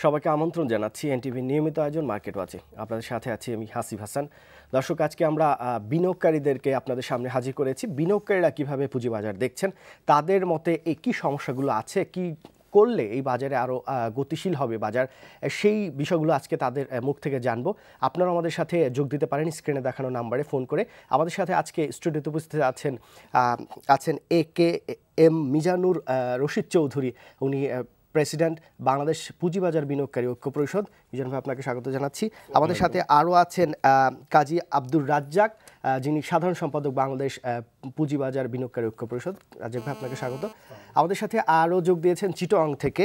সবাইকে আমন্ত্রণ জানাচ্ছি এনটিভির নিয়মিত আয়োজন মার্কেট ওয়াচে। আপনাদের সাথে আছি আমি হাসিব হাসান। দর্শক, আজকে আমরা বিনিয়োগকারীদেরকে আপনাদের সামনে হাজির করেছি। বিনিয়োগকারীরা কিভাবে পুঁজিবাজার দেখছেন, তাদের মতে এই কী সমস্যাগুলো আছে, কি করলে এই বাজারে আরও গতিশীল হবে বাজার, সেই বিষয়গুলো আজকে তাদের মুখ থেকে জানবো। আপনারা আমাদের সাথে যোগ দিতে পারেন স্ক্রিনে দেখানো নাম্বারে ফোন করে। আমাদের সাথে আজকে স্টুডিওতে উপস্থিত আছেন AKM মিজানুর রশিদ চৌধুরী, উনি প্রেসিডেন্ট বাংলাদেশ পুঁজিবাজার বিনিয়োগকারী ঐক্য পরিষদ। মিজান ভাই, আপনাকে স্বাগত জানাচ্ছি। আমাদের সাথে আরও আছেন কাজী আব্দুর রাজ্জাক, যিনি সাধারণ সম্পাদক বাংলাদেশ পুঁজিবাজার বিনিয়োগকারী ঐক্য পরিষদ। রাজ্জাক ভাই, আপনাকে স্বাগত। আমাদের সাথে আরও যোগ দিয়েছেন চিটং থেকে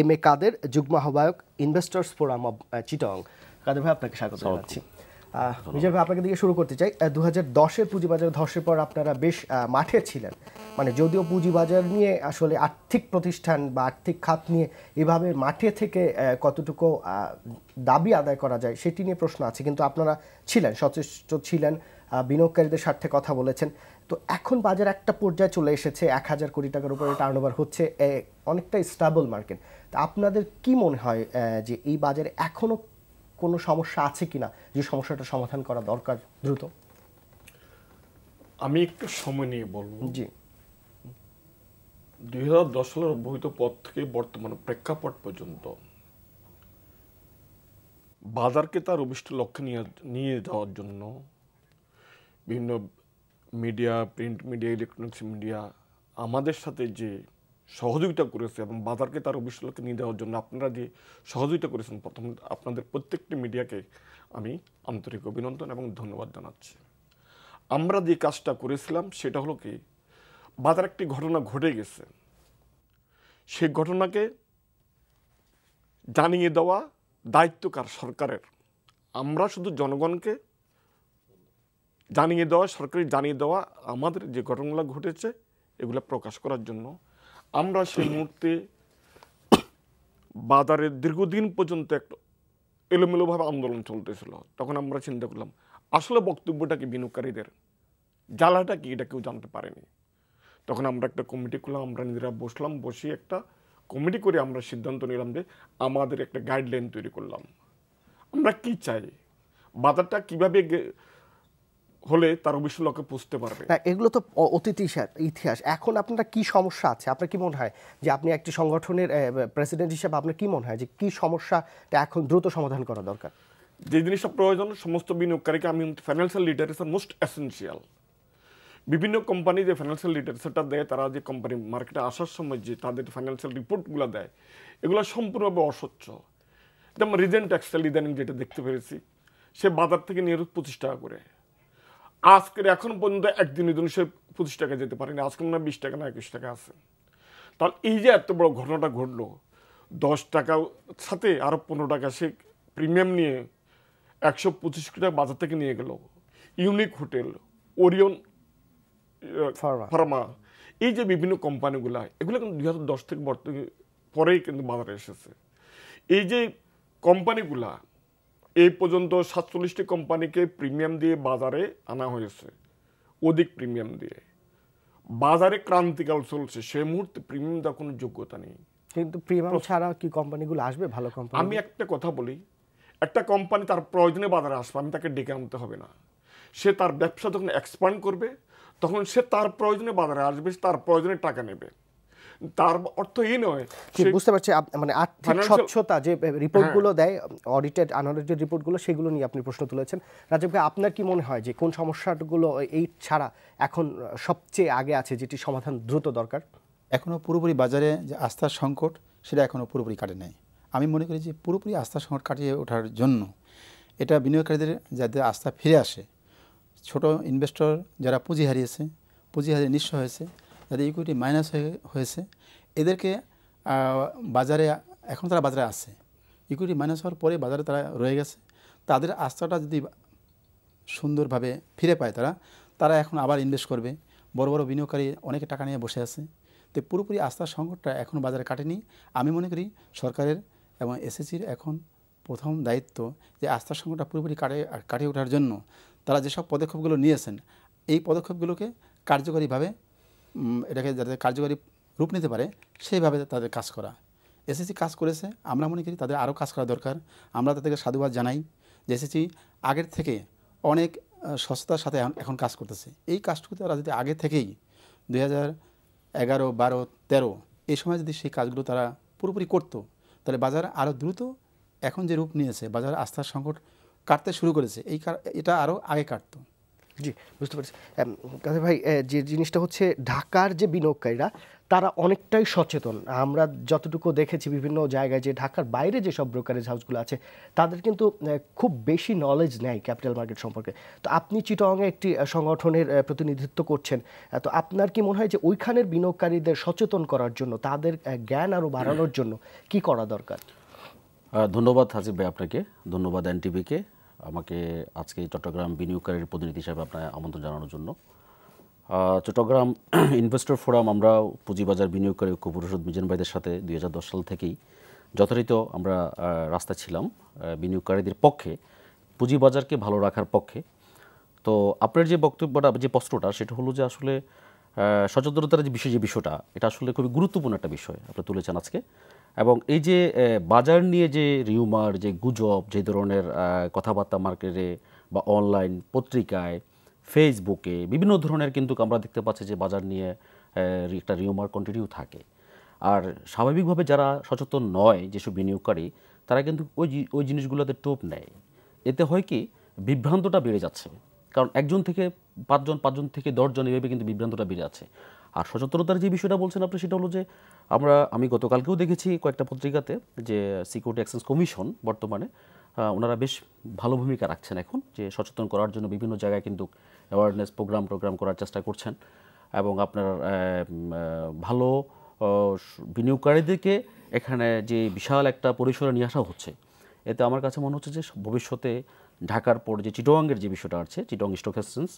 MA কাদের, যুগ্ম আহ্বায়ক ইনভেস্টর্স ফোরাম অব চিটং। কাদের ভাই, আপনাকে স্বাগত জানাচ্ছি। মিজান ভাই, আপনাকে দিয়ে শুরু করতে চাই। 2010-এর পুঁজিবাজার ধসের পর আপনারা বেশ মাঠে ছিলেন, মানে যদিও পুঁজিবাজার নিয়ে আসলে আর্থিক প্রতিষ্ঠান বা আর্থিক খাত নিয়ে এভাবে মাঠে থেকে কতটুকু দাবি আদায় করা যায় সেটি নিয়ে প্রশ্ন আছে, কিন্তু আপনারা ছিলেন, সচেষ্ট ছিলেন, বিনিয়োগকারীদের স্বার্থে কথা বলেছেন। তো এখন বাজার একটা পর্যায়ে চলে এসেছে, 1000 কোটি টাকার উপরে টার্নওভার হচ্ছে, অনেকটা স্টেবল মার্কেট। তা আপনাদের কি মনে হয় যে এই বাজারে এখনও কোনো সমস্যা আছে কিনা, যে সমস্যাটা সমাধান করা দরকার দ্রুত? আমি একটু সময় নিয়ে বলবো। জি, 2010 সালের অব্যবহিত পর থেকে বর্তমানে প্রেক্ষাপট পর্যন্ত বাজারকে তার অভিষ্ট লক্ষ্যে নিয়ে যাওয়ার জন্য বিভিন্ন media, print media, electronics media আমাদের সাথে যে সহযোগিতা করেছে এবং বাজারকে তার অভিষ্ট লক্ষ্যে নিয়ে যাওয়ার জন্য আপনারা যে সহযোগিতা করেছেন, প্রথম আপনাদের প্রত্যেকটি মিডিয়াকে আমি আন্তরিক অভিনন্দন এবং ধন্যবাদ জানাচ্ছি। আমরা যে কাজটা করেছিলাম সেটা হলো কি, বাজার একটি ঘটনা ঘটে গেছে, সেই ঘটনাকে জানিয়ে দেওয়া দায়িত্ব কার? সরকারের। আমরা শুধু জনগণকে জানিয়ে দেওয়া, সরকারি জানিয়ে দেওয়া, আমাদের যে ঘটনাগুলো ঘটেছে এগুলো প্রকাশ করার জন্য। আমরা সেই মুহূর্তে বাজারে দীর্ঘদিন পর্যন্ত একটা এলোমেলোভাবে আন্দোলন চলতেছিল। তখন আমরা চিন্তা করলাম আসলে বক্তব্যটা কি, বিনিয়োগকারীদের জ্বালাটা কি, এটা কেউ জানতে পারেনি। তখন আমরা একটা কমিটি করলাম, আমরা নিজেরা বসলাম, বসে একটা কমিটি করে আমরা সিদ্ধান্ত নিলাম যে আমাদের একটা গাইডলাইন তৈরি করলাম। আমরা কি চাই, বাজারটা কিভাবে হলে তার অবশ্য লক্ষ্যে পৌঁছতে পারবে। এগুলো তো অতীত ইতিহাস। এখন আপনার কি সমস্যা আছে? আপনার কি মনে হয় যে আপনি একটি সংগঠনের প্রেসিডেন্ট হিসেবে আপনার কি মনে হয় যে কি সমস্যাটা এখন দ্রুত সমাধান করা দরকার? যে জিনিসটা প্রয়োজন সমস্ত বিনিয়োগকারীকে, আমি ফাইন্যান্সিয়াল লিটারেসি মোস্ট এসেনশিয়াল। বিভিন্ন কোম্পানি যে ফাইন্যান্সিয়াল লিটারেসিটা দেয়, তারা যে কোম্পানি মার্কেটে আসার সময় যে তাদের ফাইন্যান্সিয়াল রিপোর্টগুলো দেয়, এগুলো সম্পূর্ণভাবে অস্বচ্ছ। যেমন রিজেন্ট টেক্সটাইল ইদানিং যেটা দেখতে পেরেছি, সে বাজার থেকে নিয়ে 25 টাকা করে, আজকের এখন পর্যন্ত একদিনের জন্য সে 25 টাকা যেতে পারেনি, আজকে মনে হয় 20 টাকা না 21 টাকা আছে। তাহলে এই যে এত বড় ঘটনাটা ঘটলো, 10 টাকা সাথে আরও 15 টাকা সে প্রিমিয়াম নিয়ে 125 কোটি টাকা বাজার থেকে নিয়ে গেল। ইউনিক হোটেল, ওরিয়ন ফার্মা, এই যে বিভিন্ন কোম্পানিগুলো, এগুলো কিন্তু 2010 থেকে পরেই কিন্তু বাজারে এসেছে। এই যে কোম্পানিগুলা এই পর্যন্ত 47টি কোম্পানিকে প্রিমিয়াম দিয়ে বাজারে আনা হয়েছে, অধিক প্রিমিয়াম দিয়ে। বাজারে ক্রান্তিকাল চলছে, সেই মুহূর্তে প্রিমিয়াম দেওয়ার কোনো যোগ্যতা নেই। কিন্তু প্রিমিয়াম ছাড়া কি কোম্পানিগুলো আসবে? ভালো কোম্পানি। আমি একটা কথা বলি, একটা কোম্পানি তার প্রয়োজনে বাজারে আসবে, আমি তাকে ডেকে আনতে হবে না। সে তার ব্যবসা যখন এক্সপ্যান্ড করবে তখন সে তার প্রয়োজনে বাজারে আসবে, তার প্রয়োজনে টাকা নেবে। তার অর্থ এই নয়। বুঝতে পারছি, মানে আর্থিক স্বচ্ছতা যে রিপোর্টগুলো দেয়, অডিটেড আনঅডিটেড রিপোর্টগুলো, সেগুলো নিয়ে আপনি প্রশ্ন তুলেছেন। রাজীব ভাই, আপনার কি মনে হয় যে কোন সমস্যাগুলো এই ছাড়া এখন সবচেয়ে আগে আছে, যেটি সমাধান দ্রুত দরকার? এখনও পুরোপুরি বাজারে যে আস্থার সংকট, সেটা এখনও পুরোপুরি কাটে নাই। আমি মনে করি যে পুরোপুরি আস্থার সংকট কাটিয়ে ওঠার জন্য এটা বিনিয়োগকারীদের যাতে আস্থা ফিরে আসে, ছোট ইনভেস্টর যারা পুঁজি হারিয়ে নিঃস্ব হয়েছে, যাদের ইকুইটি মাইনাস হয়েছে, এদেরকে বাজারে, এখন তারা বাজারে আছে, ইকুইটি মাইনাস হওয়ার পরে বাজারে তারা রয়ে গেছে, তাদের আস্থাটা যদি সুন্দরভাবে ফিরে পায় তারা এখন আবার ইনভেস্ট করবে। বড় বড় বিনিয়োগকারী অনেকে টাকা নিয়ে বসে আছে। তো পুরোপুরি আস্থার সংকটটা এখনও বাজারে কাটেনি। আমি মনে করি সরকারের এবং এসএসসির এখন প্রথম দায়িত্ব যে আস্থার সংকটটা পুরোপুরি কাটিয়ে ওঠার জন্য তারা যেসব পদক্ষেপগুলো নিয়েছেন, এই পদক্ষেপগুলোকে কার্যকরীভাবে, এটাকে যাতে কার্যকরী রূপ নিতে পারে সেইভাবে তাদের কাজ করা। এসএসসি কাজ করেছে, আমরা মনে করি তাদের আরও কাজ করা দরকার। আমরা তাদেরকে সাধুবাদ জানাই যে এসএসসি আগের থেকে অনেক সততার সাথে এখন কাজ করতেছে। এই কাজটুকু তারা যদি আগে থেকেই 2011, 12, 13 এই সময় যদি সেই কাজগুলো তারা পুরোপুরি করতো, তাহলে বাজার আরও দ্রুত এখন যে রূপ নিয়েছে, বাজার আস্থার সংকট কাটতে শুরু করেছে, এটা আরও আগে কাটতো। জি, বুঝতে পারছি। কাদের ভাই, যে জিনিসটা হচ্ছে ঢাকার যে বিনিয়োগকারীরা তারা অনেকটাই সচেতন। আমরা যতটুকু দেখেছি বিভিন্ন জায়গায় যে ঢাকার বাইরে যেসব ব্রোকারেজ হাউসগুলো আছে তাদের কিন্তু খুব বেশি নলেজ নেই ক্যাপিটাল মার্কেট সম্পর্কে। তো আপনি চিটাগংয়ে একটি সংগঠনের প্রতিনিধিত্ব করছেন, তো আপনার কি মনে হয় যে ওইখানের বিনিয়োগকারীদের সচেতন করার জন্য, তাদের জ্ঞান আরও বাড়ানোর জন্য কি করা দরকার? ধন্যবাদ হাসিব ভাই আপনাকে, ধন্যবাদ এনটিভিকে আমাকে আজকে চট্টগ্রাম বিনিয়োগকারীর প্রতিনিধি হিসেবে আপনার আমন্ত্রণ জানানোর জন্য। চট্টগ্রাম ইনভেস্টর ফোরাম আমরা পুঁজিবাজার বিনিয়োগকারী ঐক্য পরিষদ মিজান ভাইদের সাথে 2010 সাল থেকেই যথারীত আমরা রাস্তায় ছিলাম বিনিয়োগকারীদের পক্ষে, পুঁজিবাজারকে ভালো রাখার পক্ষে। তো আপনার যে বক্তব্যটা, যে প্রশ্নটা, সেটা হলো যে আসলে সচেতনতার যে বিষয়টা, এটা আসলে খুবই গুরুত্বপূর্ণ একটা বিষয় আপনি তুলেছেন আজকে। এবং এই যে বাজার নিয়ে যে রিউমার, যে গুজব, যে ধরনের কথাবার্তা মার্কেটে বা অনলাইন পত্রিকায়, ফেসবুকে বিভিন্ন ধরনের কিন্তু আমরা দেখতে পাচ্ছি যে বাজার নিয়ে একটা রিউমার কন্টিনিউ থাকে। আর স্বাভাবিকভাবে যারা সচেতন নয়, যেসব বিনিয়োগকারী, তারা কিন্তু ওই জিনিসগুলোতে টোপ নেয়। এতে হয় কি, বিভ্রান্তটা বেড়ে যাচ্ছে। কারণ একজন থেকে পাঁচজন থেকে 10 জন এভাবে কিন্তু বিভ্রান্তটা বেড়ে যাচ্ছে। আর সচেতনতার যে বিষয়টা বলছেন আপনি, সেটা হলো যে আমি গতকালকেও দেখেছি কয়েকটা পত্রিকাতে যে সিকিউরিটি এক্সচেঞ্জ কমিশন বর্তমানে ওনারা বেশ ভালো ভূমিকা রাখছেন এখন, যে সচেতন করার জন্য বিভিন্ন জায়গায় কিন্তু অ্যাওয়ারনেস প্রোগ্রাম করার চেষ্টা করছেন। এবং আপনার ভালো বিনিয়োগকারীদেরকে এখানে যে বিশাল একটা পরিসরে নিয়ে আসা হচ্ছে, এতে আমার কাছে মনে হচ্ছে যে ভবিষ্যতে ঢাকার পর যে চিটাগংয়ের যে বিষয়টা আছে, চিটাগং স্টক এক্সচেঞ্জ,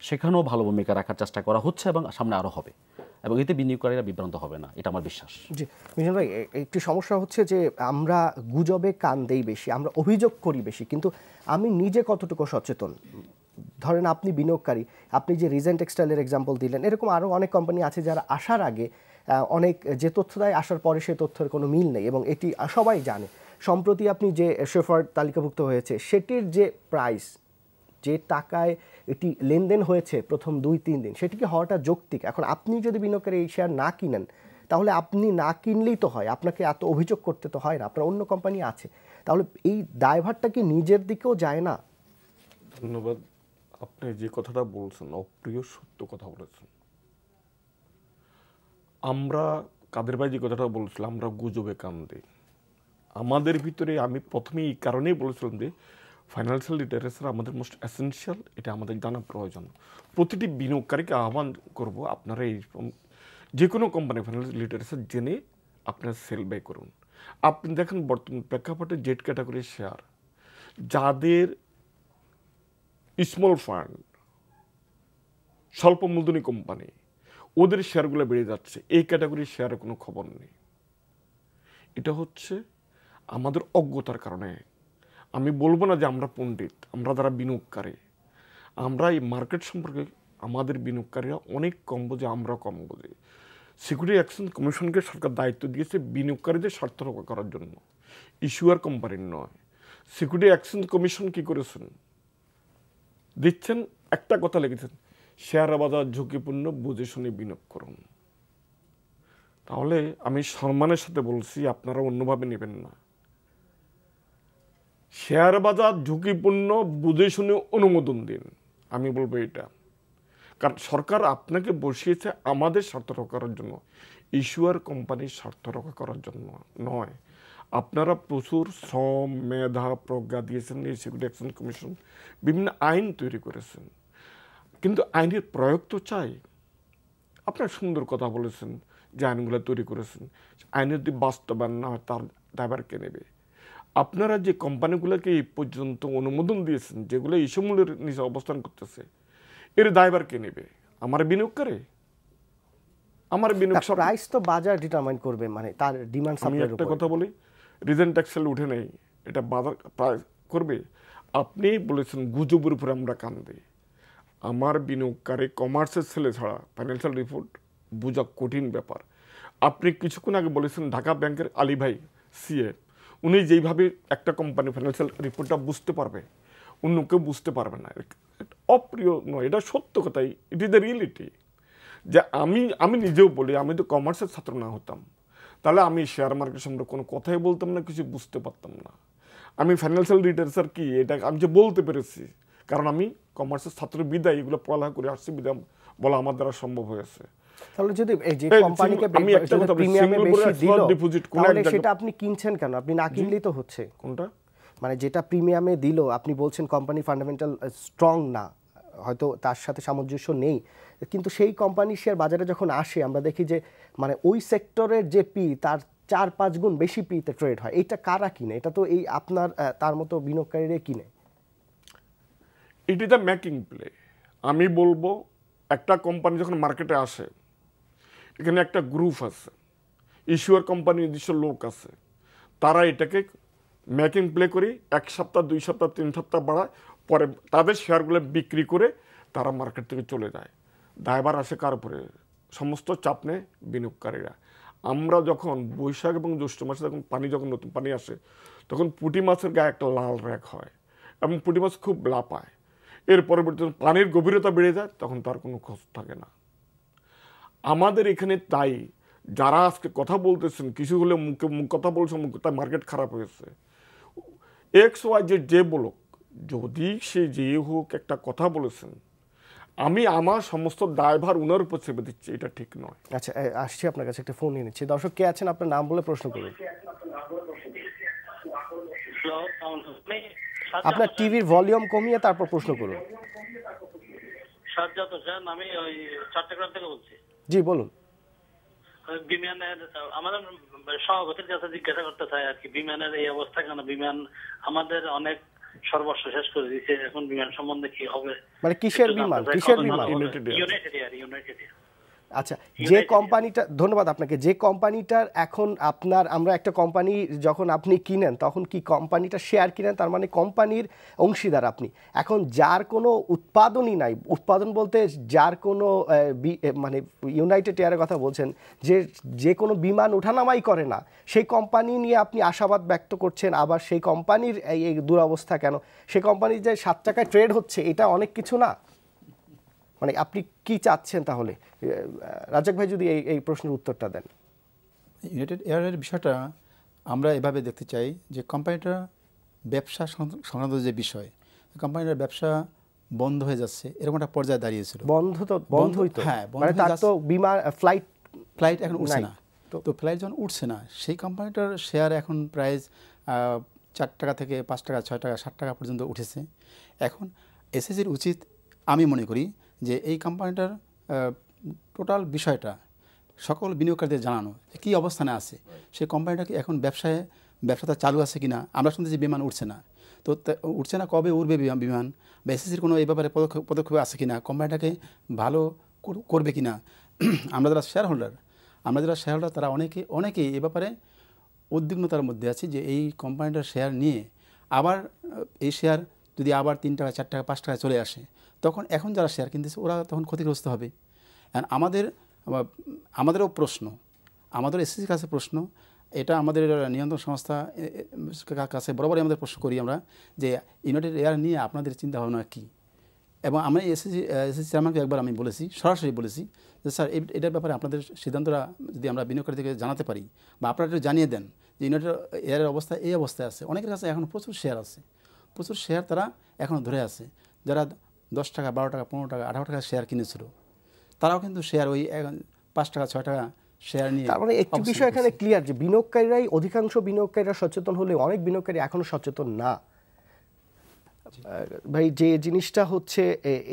সেখানেও ভালো ভূমিকা রাখার চেষ্টা করা হচ্ছে এবং সামনে আরও হবে, এবং এতে বিনিয়োগকারীরা বিভ্রান্ত হবে না, এটা আমার বিশ্বাস। জি মিজান ভাই, একটি সমস্যা হচ্ছে যে আমরা গুজবে কান দেই বেশি, আমরা অভিযোগ করি বেশি, কিন্তু আমি নিজে কতটুকু সচেতন? ধরেন আপনি বিনিয়োগকারী, আপনি যে রিজেন টেক্সটাইলের এক্সাম্পল দিলেন, এরকম আরও অনেক কোম্পানি আছে যারা আসার আগে অনেক যে তথ্য দেয়, আসার পরে সে তথ্যের কোনো মিল নেই, এবং এটি সবাই জানে। সম্প্রতি আপনি যে শেফার্ড তালিকাভুক্ত হয়েছে, সেটির যে প্রাইস, যে টাকায় এটি লেনদেন হয়েছে প্রথম 2-3 দিন, সেটিকে হওয়াটা যৌক্তিক। এখন আপনি যদি বিনিয়োগকারী এই শেয়ার না কিনেন, তাহলে আপনি না কিনলেই তো হয়, আপনাকে এত অভিযোগ করতে তো হয় না, আপনার অন্য কোম্পানি আছে। তাহলে এই দায়ভারটা কি নিজের দিকেও যায় না? ধন্যবাদ। আপনি যে কথাটা বলছেন অপ্রিয় সত্য কথা বলেছেন। আমরা কাদের ভাই যে কথাটা বলছিলাম, আমরা গুজবে কান দিই। আমাদের ভিতরে আমি প্রথমে এই কারণেই বলেছিলাম যে ফাইন্যান্সিয়াল লিটারেসি আমাদের মোস্ট এসেনশিয়াল, এটা আমাদের জানা প্রয়োজন। প্রতিটি বিনিয়োগকারীকে আহ্বান করব, আপনারা এই যে কোনো কোম্পানি ফাইন্যান্সিয়াল লিটারেসি জেনে আপনারা সেল বাই করুন। আপনি দেখেন বর্তমান প্রেক্ষাপটে জেড ক্যাটাগরির শেয়ার, যাদের স্মল ফান্ড, স্বল্প মূলধনী কোম্পানি, ওদের শেয়ারগুলো বেড়ে যাচ্ছে, এই ক্যাটাগরির শেয়ারের কোনো খবর নেই। এটা হচ্ছে আমাদের অজ্ঞতার কারণে। আমি বলবো না যে আমরা পণ্ডিত, আমরা যারা বিনিয়োগকারী, আমরা এই মার্কেট সম্পর্কে আমাদের বিনিয়োগকারীরা অনেক কম বোঝে, আমরা কম বোঝে। সিকিউরিটি এক্সচেঞ্জ কমিশনকে সরকার দায়িত্ব দিয়েছে বিনিয়োগকারীদের স্বার্থ রক্ষা করার জন্য, ইস্যুয়ার কোম্পানির নয়। সিকিউরিটি এক্সচেঞ্জ কমিশন কি করেছেন দিচ্ছেন, একটা কথা লিখেছেন, শেয়ার বাজার ঝুঁকিপূর্ণ, বুঝে শুনে বিনিয়োগ করুন। তাহলে আমি সম্মানের সাথে বলছি, আপনারা অন্যভাবে নেবেন না। শেয়ার বাজার ঝুঁকিপূর্ণ, বুঝে শুনে অনুমোদন দিন, আমি বলবো এটা। কারণ সরকার আপনাকে বসিয়েছে আমাদের স্বার্থ রক্ষা করার জন্য, ইস্যুয়ার কোম্পানির স্বার্থ রক্ষা করার জন্য নয়। আপনারা প্রচুর শ্রম, মেধা, প্রজ্ঞা দিয়েছেন, এই সিকিউরিটি এক্সচেঞ্জ কমিশন বিভিন্ন আইন তৈরি করেছেন, কিন্তু আইনের প্রয়োগ তো চাই। আপনার সুন্দর কথা বলেছেন যে আইনগুলো তৈরি করেছেন, আইনের যদি বাস্তবায়ন না হয় তার দায়ভার কে নেবে? আপনারা যে কোম্পানিগুলোকে এই পর্যন্ত অনুমোদন দিয়েছেন, যেগুলো ইস্যু মূল্যের নিচে অবস্থান করতেছে, এর দায়ভার কে নেবে? আমার বিনিয়োগকারী? আমার বিনিয়োগ প্রাইস তো বাজার ডিটারমাইন করবে, মানে তার ডিমান্ড আমি সাপ্লাইয়ের একটা উপর। কথা বলি, রিজেন ট্যাক্সেল উঠে নেই, এটা বাজার প্রাইস করবে। আপনি বলেছেন গুজবের উপরে আমরা কান দিই। আমার বিনিয়োগকারী কমার্সের ছেলে ছাড়া ফাইন্যান্সিয়াল রিপোর্ট বোঝা কঠিন ব্যাপার। আপনি কিছুক্ষণ আগে বলেছেন ঢাকা ব্যাংকের আলী ভাই সিএ, উনি যেইভাবে একটা কোম্পানি ফাইন্যান্সিয়াল রিপোর্টটা বুঝতে পারবে অন্য কেউ বুঝতে পারবে না। অপ্রিয় নয়, এটা সত্য কথাই, ইট ইজ দ্য রিয়েলিটি। যে আমি নিজেও বলি, আমি তো কমার্সের ছাত্র না হতাম তাহলে আমি শেয়ার মার্কেট সম্পর্কে কোনো কথাই বলতাম না, কিছু বুঝতে পারতাম না। আমি ফাইন্যান্সিয়াল লিটারেচার কি এটা আমি যে বলতে পেরেছি, কারণ আমি কমার্সের ছাত্র বিদায় এগুলো পড়ালেখা করে আসছি, বিদায় বলা আমার দ্বারা সম্ভব হয়েছে। তাহলে যদি এই যে কোম্পানিকে প্রিমিয়ামে বেশি দিল তাহলে সেটা আপনি কিনছেন কেন? আপনি না কিনলেই তো হচ্ছে। কোনটা? মানে যেটা প্রিমিয়ামে দিল, আপনি বলছেন কোম্পানি ফান্ডামেন্টাল স্ট্রং না, হয়তো তার সাথে সামঞ্জস্য নেই, কিন্তু সেই কোম্পানির শেয়ার বাজারে যখন আসে আমরা দেখি যে মানে ওই সেক্টরের যে পি তার 4-5 গুণ বেশি পিতে ট্রেড হয়। এটা কারা কিনে? এটা তো এই আপনার তার মতো বিনিয়োগকারীরা কিনে। It is the making play. আমি বলবো একটা কোম্পানি যখন মার্কেটে আসে, এখানে একটা গ্রুপ আছে, ইস্যুয়ার কোম্পানি নিজস্ব লোক আছে, তারা এটাকে মেকিং প্লে করে 1 সপ্তাহ 2 সপ্তাহ 3 সপ্তাহ বাড়ায়, পরে তাদের শেয়ারগুলো বিক্রি করে তারা মার্কেট থেকে চলে যায়। দায়ভার আসে কার উপরে? সমস্ত চাপ নেয় বিনিয়োগকারীরা। আমরা যখন বৈশাখ এবং জ্যৈষ্ঠ মাসে যখন নতুন পানি আসে, তখন পুঁটি মাছের গায়ে একটা লাল রেখ হয় এবং পুঁটি মাছ খুব লাফায়। এর পরবর্তী যখন পানির গভীরতা বেড়ে যায় তখন তার কোনো খোঁজ থাকে না। আমাদের এখানে তাই যারা আজকে কথা বলতেছেন, কিছু হলে কথা বলছেন, তার মার্কেট খারাপ হয়েছে। XY যে বলুক, যদি সে যে হোক একটা কথা বলেছেন, আমি আমার সমস্ত দায়ভার উনার উপর চেপে দিচ্ছি, এটা ঠিক নয়। আচ্ছা, আসছি আপনার কাছে, একটা ফোন নিয়ে নিচ্ছি। দর্শক কে আছেন, আপনার নাম বলে প্রশ্ন করুন। আপনার টিভির ভলিউম কমিয়ে তারপর প্রশ্ন করুন। সাজ্জাদ হোসেন, আমি ওই চট্টগ্রাম থেকে বলছি। জি বলুন। বিমানের আমাদের সভাপতির কাছে জিজ্ঞাসা করতে চাই আর কি, বিমানের এই অবস্থা কেন? বিমান আমাদের অনেক সর্বস্ব শেষ করে দিয়েছে, এখন বিমান সম্বন্ধে কি হবে? মানে কিসের বিমান? United air. আচ্ছা, যে কোম্পানিটা, ধন্যবাদ আপনাকে, যে কোম্পানিটার এখন আমরা একটা কোম্পানি যখন আপনি কিনেন তখন কি কোম্পানিটা শেয়ার কিনেন, তার মানে কোম্পানির অংশীদার আপনি। এখন যার কোনো উৎপাদনই নাই, উৎপাদন বলতে যার কোনো মানে ইউনাইটেড এয়ারের কথা বলছেন, যে কোনো বিমান ওঠানামাই করে না, সেই কোম্পানি নিয়ে আপনি আশাবাদ ব্যক্ত করছেন, আবার সেই কোম্পানির এই দুরবস্থা কেন? সেই কোম্পানির যে 7 টাকায় ট্রেড হচ্ছে, এটা অনেক কিছু না? মানে আপনি কি চাচ্ছেন তাহলে? রাজাক ভাই যদি এই প্রশ্নের উত্তরটা দেন। ইউনাইটেড এয়ারের বিষয়টা আমরা এভাবে দেখতে চাই যে কোম্পানিটা ব্যবসা সংক্রান্ত যে বিষয়, কোম্পানিটার ব্যবসা বন্ধ হয়ে যাচ্ছে এরকম একটা পর্যায়ে দাঁড়িয়েছিল। বন্ধই তো, হ্যাঁ, মানে তার তো বিমান ফ্লাইট এখন উঠছে না। তো ফ্লাইট যখন উঠছে না, সেই কোম্পানিটার শেয়ার এখন প্রাইস 4 টাকা থেকে 5 টাকা 6 টাকা 7 টাকা পর্যন্ত উঠেছে। এখন এসএসসির উচিত, আমি মনে করি যে এই কোম্পানিটার বিষয়টা সকল বিনিয়োগকারীদের জানানো, যে কী অবস্থানে আছে, সেই কোম্পানিটাকে এখন ব্যবসাটা চালু আছে কিনা। আমরা শুনতে যে বিমান উঠছে না, তো উঠছে না, কবে উঠবে বিমান, বা এসএসসির কোনো এই ব্যাপারে পদক্ষেপ আছে কিনা, কোম্পানিটাকে ভালো করবে কিনা। আমরা যারা শেয়ার হোল্ডার তারা অনেকেই এ ব্যাপারে উদ্বিগ্নতার মধ্যে আছে যে এই কোম্পানিটার শেয়ার নিয়ে আবার এই শেয়ার যদি আবার 3 টাকা 4 টাকা 5 টাকা চলে আসে, তখন এখন যারা শেয়ার কিনতেছে ওরা তখন ক্ষতিগ্রস্ত হবে। আমাদেরও প্রশ্ন, আমাদের এসএসসির কাছে প্রশ্ন, এটা আমাদের নিয়ন্ত্রণ সংস্থা কাছে বরাবরই আমাদের প্রশ্ন করি আমরা, যে ইউনাইটেড এয়ার নিয়ে আপনাদের চিন্তাভাবনা কী। এবং আমরা এসএসসি চেয়ারম্যানকে একবার আমি সরাসরি বলেছি যে স্যার, এটার ব্যাপারে আপনাদের সিদ্ধান্তটা যদি আমরা বিনিয়োগকারীদেরকে জানাতে পারি, বা আপনারা একটু জানিয়ে দেন যে ইউনাইটেড এয়ারের অবস্থা এই অবস্থায় আছে। অনেকের কাছে এখন প্রচুর শেয়ার তারা এখনও ধরে আছে, যারা 10 টাকা 12 টাকা 15 টাকা 18 টাকা শেয়ার কিনেছিল, তারাও কিন্তু শেয়ার ওই 5 টাকা 6 টাকা শেয়ার নিয়ে। তার মানে একটি বিষয় এখানে ক্লিয়ার, যে অধিকাংশ বিনিয়োগকারীরা সচেতন হলে অনেক বিনিয়োগকারী এখনো সচেতন না। ভাই, যে জিনিসটা হচ্ছে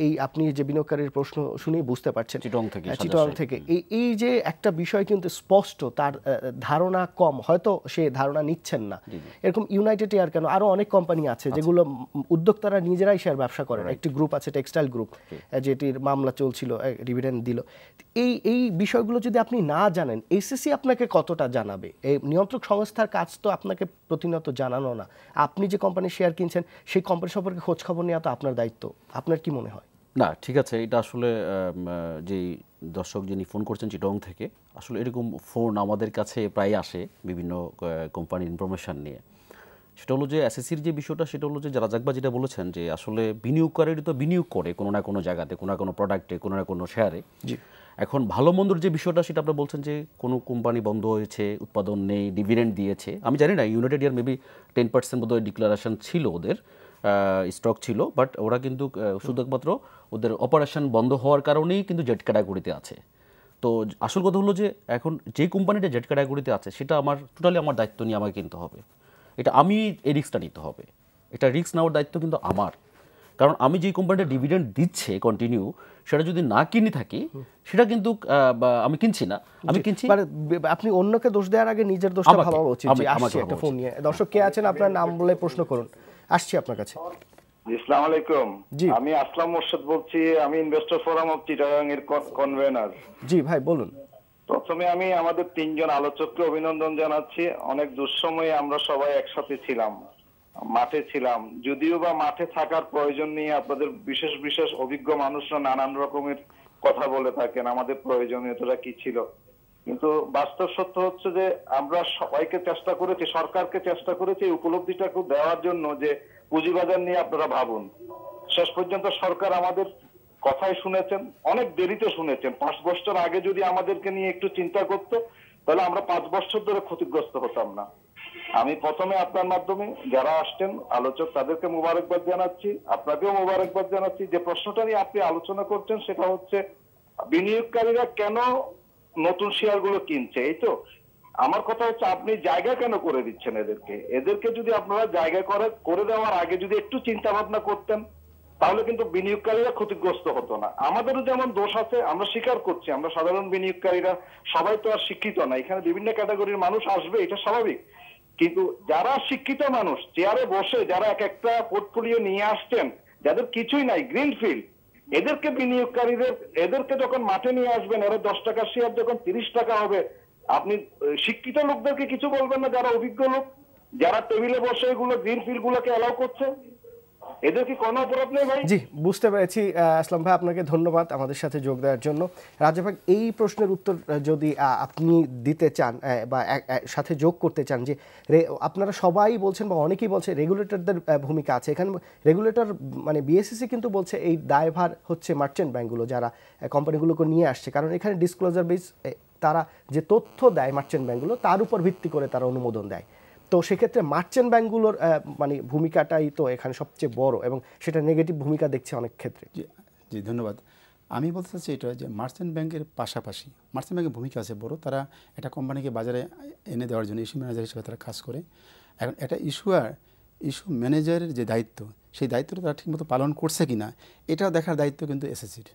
এই আপনি যে বিনিয়োগকারীর প্রশ্ন শুনেই বুঝতে পারছেন, চিটং থেকে এই যে একটা বিষয় কিন্তু স্পষ্ট, তার ধারণা কম, হয়তো সে ধারণা নিচ্ছেন না। এরকম ইউনাইটেড এয়ার কেন, আরো অনেক কোম্পানি আছে যেগুলো উদ্যোক্তারা নিজেরাই শেয়ার ব্যবসা করেন। একটি গ্রুপ আছে টেক্সটাইল গ্রুপ, যেটির মামলা চলছিল, ডিভিডেন্ড দিল। এই বিষয়গুলো যদি আপনি না জানেন, এসএসসি আপনাকে কতটা জানাবে? এই নিয়ন্ত্রক সংস্থার কাজ তো আপনাকে প্রতিনিয়ত জানানো না। আপনি যে কোম্পানির শেয়ার কিনছেন সেই কোম্পানি সম্পর্কে খোঁজ খবর নেওয়া তো আপনার দায়িত্ব। আপনার কি মনে হয়? না ঠিক আছে, এটা আসলে যে দর্শক যিনি ফোন করছেন চিটং থেকে, আসলে এরকম ফোন আমাদের কাছে প্রায় আসে বিভিন্ন কোম্পানির ইনফরমেশান নিয়ে। সেটা হলো যে এসএসসির যে বিষয়টা, সেটা হলো যে যারা জাকবা যেটা বলেছেন যে আসলে বিনিয়োগকারীরা তো বিনিয়োগ করে কোনো না কোনো জায়গাতে, কোনো না কোনো প্রোডাক্টে, কোনো না কোনো শেয়ারে। এখন ভালো মন্দর যে বিষয়টা সেটা আপনি বলছেন যে কোনো কোম্পানি বন্ধ হয়েছে, উৎপাদন নেই, ডিভিডেন্ড দিয়েছে। আমি জানি না, ইউনাইটেড এয়ার মেবি 10% বোধহয় ডিক্লারেশন ছিল, ওদের স্টক ছিল, বাট ওরা কিন্তু শুধুমাত্র ওদের অপারেশন বন্ধ হওয়ার কারণেই কিন্তু জেড ক্যাটাগরিতে আছে। তো আসল কথা হলো যে এখন যে কোম্পানিটা জেড ক্যাটাগরিতে আছে সেটা আমার টোটালি আমার দায়িত্ব নিয়ে আমাকে কিনতে হবে, এটা আমি এই রিস্কটা নিতে হবে, এটা রিস্ক নেওয়ার দায়িত্ব কিন্তু আমার। কারণ আমি যে কোম্পানিটা ডিভিডেন্ড দিচ্ছে কন্টিনিউ, সেটা যদি না কিনে থাকি, সেটা কিন্তু আমি কিনছি না, আমি কিনছি। আপনি অন্যকে দোষ দেওয়ার আগে নিজের দোষটা ভাবা উচিত। আসছি একটা ফোন নিয়ে। দর্শক কে আছেন, আপনার নাম বলে প্রশ্ন করুন, আসছি আপনার কাছে। আসসালামু আলাইকুম, আমি আসলাম মোর্শেদ বলছি, আমি ইনভেস্টর ফোরাম অফ চিটাগাং এর কনভেনার। জি ভাই বলুন। প্রথমে আমি আমাদের তিনজন আলোচককে অভিনন্দন জানাচ্ছি। অনেক দুঃসময়ে আমরা সবাই একসাথে ছিলাম, মাঠে ছিলাম, যদিও বা মাঠে থাকার প্রয়োজন নিয়ে আপনাদের বিশেষ বিশেষ অভিজ্ঞ মানুষরা নানান রকমের কথা বলে থাকেন, আমাদের প্রয়োজনীয়তা কি ছিল। কিন্তু বাস্তব সত্য হচ্ছে যে আমরা সবাইকে চেষ্টা করেছি, সরকারকে চেষ্টা করেছি এই উপলব্ধিটাকে দেওয়ার জন্য যে পুঁজিবাজার নিয়ে আপনারা ভাবুন। শেষ পর্যন্ত সরকার আমাদের কথাই শুনেছেন, অনেক দেরিতে শুনেছেন। 5 বছর আগে যদি আমাদেরকে নিয়ে একটু চিন্তা করতো, তাহলে আমরা 5 বছর ধরে ক্ষতিগ্রস্ত হতাম না। আমি প্রথমে আপনার মাধ্যমে যারা আসছেন আলোচক তাদেরকে মোবারকবাদ জানাচ্ছি, আপনাকেও মোবারকবাদ জানাচ্ছি। যে প্রশ্নটা নিয়ে আপনি আলোচনা করছেন সেটা হচ্ছে বিনিয়োগকারীরা কেন নতুন শেয়ার গুলো কিনছে। এই তো আমার কথা হচ্ছে, আপনি জায়গা কেন করে দিচ্ছেন এদেরকে যদি আপনারা জায়গা করে দেওয়ার আগে যদি একটু চিন্তা ভাবনা করতেন, তাহলে কিন্তু বিনিয়োগকারীরা ক্ষতিগ্রস্ত হতো না। আমাদেরও যেমন দোষ আছে, আমরা স্বীকার করছি, আমরা সাধারণ বিনিয়োগকারীরা সবাই তো আর শিক্ষিত না, এখানে বিভিন্ন ক্যাটাগরির মানুষ আসবে, এটা স্বাভাবিক। কিন্তু যারা শিক্ষিত মানুষ, চেয়ারে বসে যারা এক একটা পোর্টফোলিও নিয়ে আসছেন, যাদের কিছুই নাই, গ্রিনফিল্ড, এদেরকে এদেরকে যখন মাঠে নিয়ে আসবেন, এরা 10 টাকার শেয়ার যখন 30 টাকা হবে, আপনি শিক্ষিত লোকদেরকে কিছু বলবেন না, যারা অভিজ্ঞ লোক, যারা টেবিলে বসে এগুলো গ্রিনফিল্ড গুলোকে অ্যালাউ করছে, এদের কি কোনো অপরাধ নেই ভাই? জি বুঝতে পেরেছি আসলাম ভাই, আপনাকে ধন্যবাদ আমাদের সাথে যোগ দেওয়ার জন্য। রাজা ভাই, এই প্রশ্নের উত্তর যদি আপনি দিতে চান বা সাথে যোগ করতে চান, যে আপনারা সবাই বলছেন বা অনেকেই বলছে রেগুলেটরদের ভূমিকা আছে এখানে। রেগুলেটর মানে বিএসইসি কিন্তু বলছে এই দায়ভার হচ্ছে মার্চেন্ট ব্যাংকগুলো যারা কোম্পানিগুলোকে নিয়ে আসছে, কারণ এখানে ডিসক্লোজার বেস, তারা যে তথ্য দেয় মার্চেন্ট ব্যাংকগুলো তার উপর ভিত্তি করে তারা অনুমোদন দেয়। তো সেক্ষেত্রে মার্চেন্ট ব্যাংকগুলোর মানে ভূমিকাটাই তো এখানে সবচেয়ে বড়, এবং সেটা নেগেটিভ ভূমিকা দেখছে অনেক ক্ষেত্রে। জি ধন্যবাদ। আমি বলতে চাচ্ছি এটা যে মার্চেন্ট ব্যাংকের পাশাপাশি মার্চেন্ট ব্যাংকের ভূমিকা আছে বড়। তারা একটা কোম্পানিকে বাজারে এনে দেওয়ার জন্য ইস্যু ম্যানেজার হিসেবে তারা কাজ করে। এখন একটা ইস্যু ম্যানেজারের যে দায়িত্ব, সেই দায়িত্বটা তারা ঠিকমতো পালন করছে কি না, এটাও দেখার দায়িত্ব কিন্তু এসএসসির।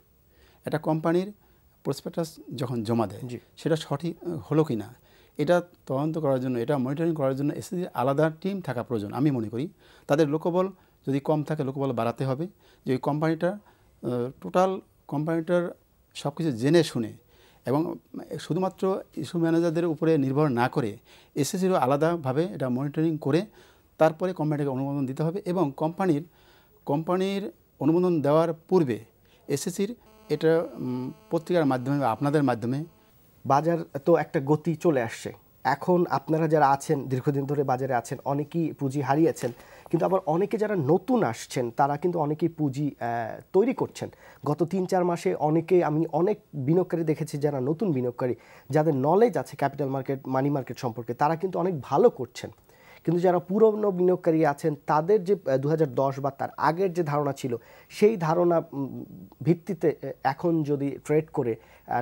একটা কোম্পানির প্রসপেক্টাস যখন জমা দেয় সেটা সঠিক হলো কি না, এটা তদন্ত করার জন্য, এটা মনিটরিং করার জন্য এসএসসির আলাদা টিম থাকা প্রয়োজন। আমি মনে করি তাদের লোকবল যদি কম থাকে, লোকবল বাড়াতে হবে, যে ওই কোম্পানিটা টোটাল কোম্পানিটার সব কিছু জেনে শুনে এবং শুধুমাত্র ইস্যু ম্যানেজারদের উপরে নির্ভর না করে এসএসসিরও আলাদাভাবে এটা মনিটরিং করে তারপরে কোম্পানিটাকে অনুমোদন দিতে হবে। এবং কোম্পানির অনুমোদন দেওয়ার পূর্বে এসএসসির এটা পত্রিকার মাধ্যমে বা আপনাদের মাধ্যমে, বাজার তো একটা গতি চলে আসছে। এখন আপনারা যারা আছেন দীর্ঘদিন ধরে বাজারে আছেন, অনেকেই পুঁজি হারিয়েছেন, কিন্তু আবার অনেকে যারা নতুন আসছেন তারা কিন্তু অনেকেই পুঁজি তৈরি করছেন। গত 3-4 মাসে আমি অনেক বিনিয়োগকারী দেখেছি যারা নতুন বিনিয়োগকারী, যাদের নলেজ আছে ক্যাপিটাল মার্কেট, মানি মার্কেট সম্পর্কে, তারা কিন্তু অনেক ভালো করছেন। কিন্তু যারা পুরনো বিনিয়োগকারী আছেন তাদের যে 2010 বা তার আগের যে ধারণা ছিল, সেই ধারণা ভিত্তিতে এখন যদি ট্রেড করে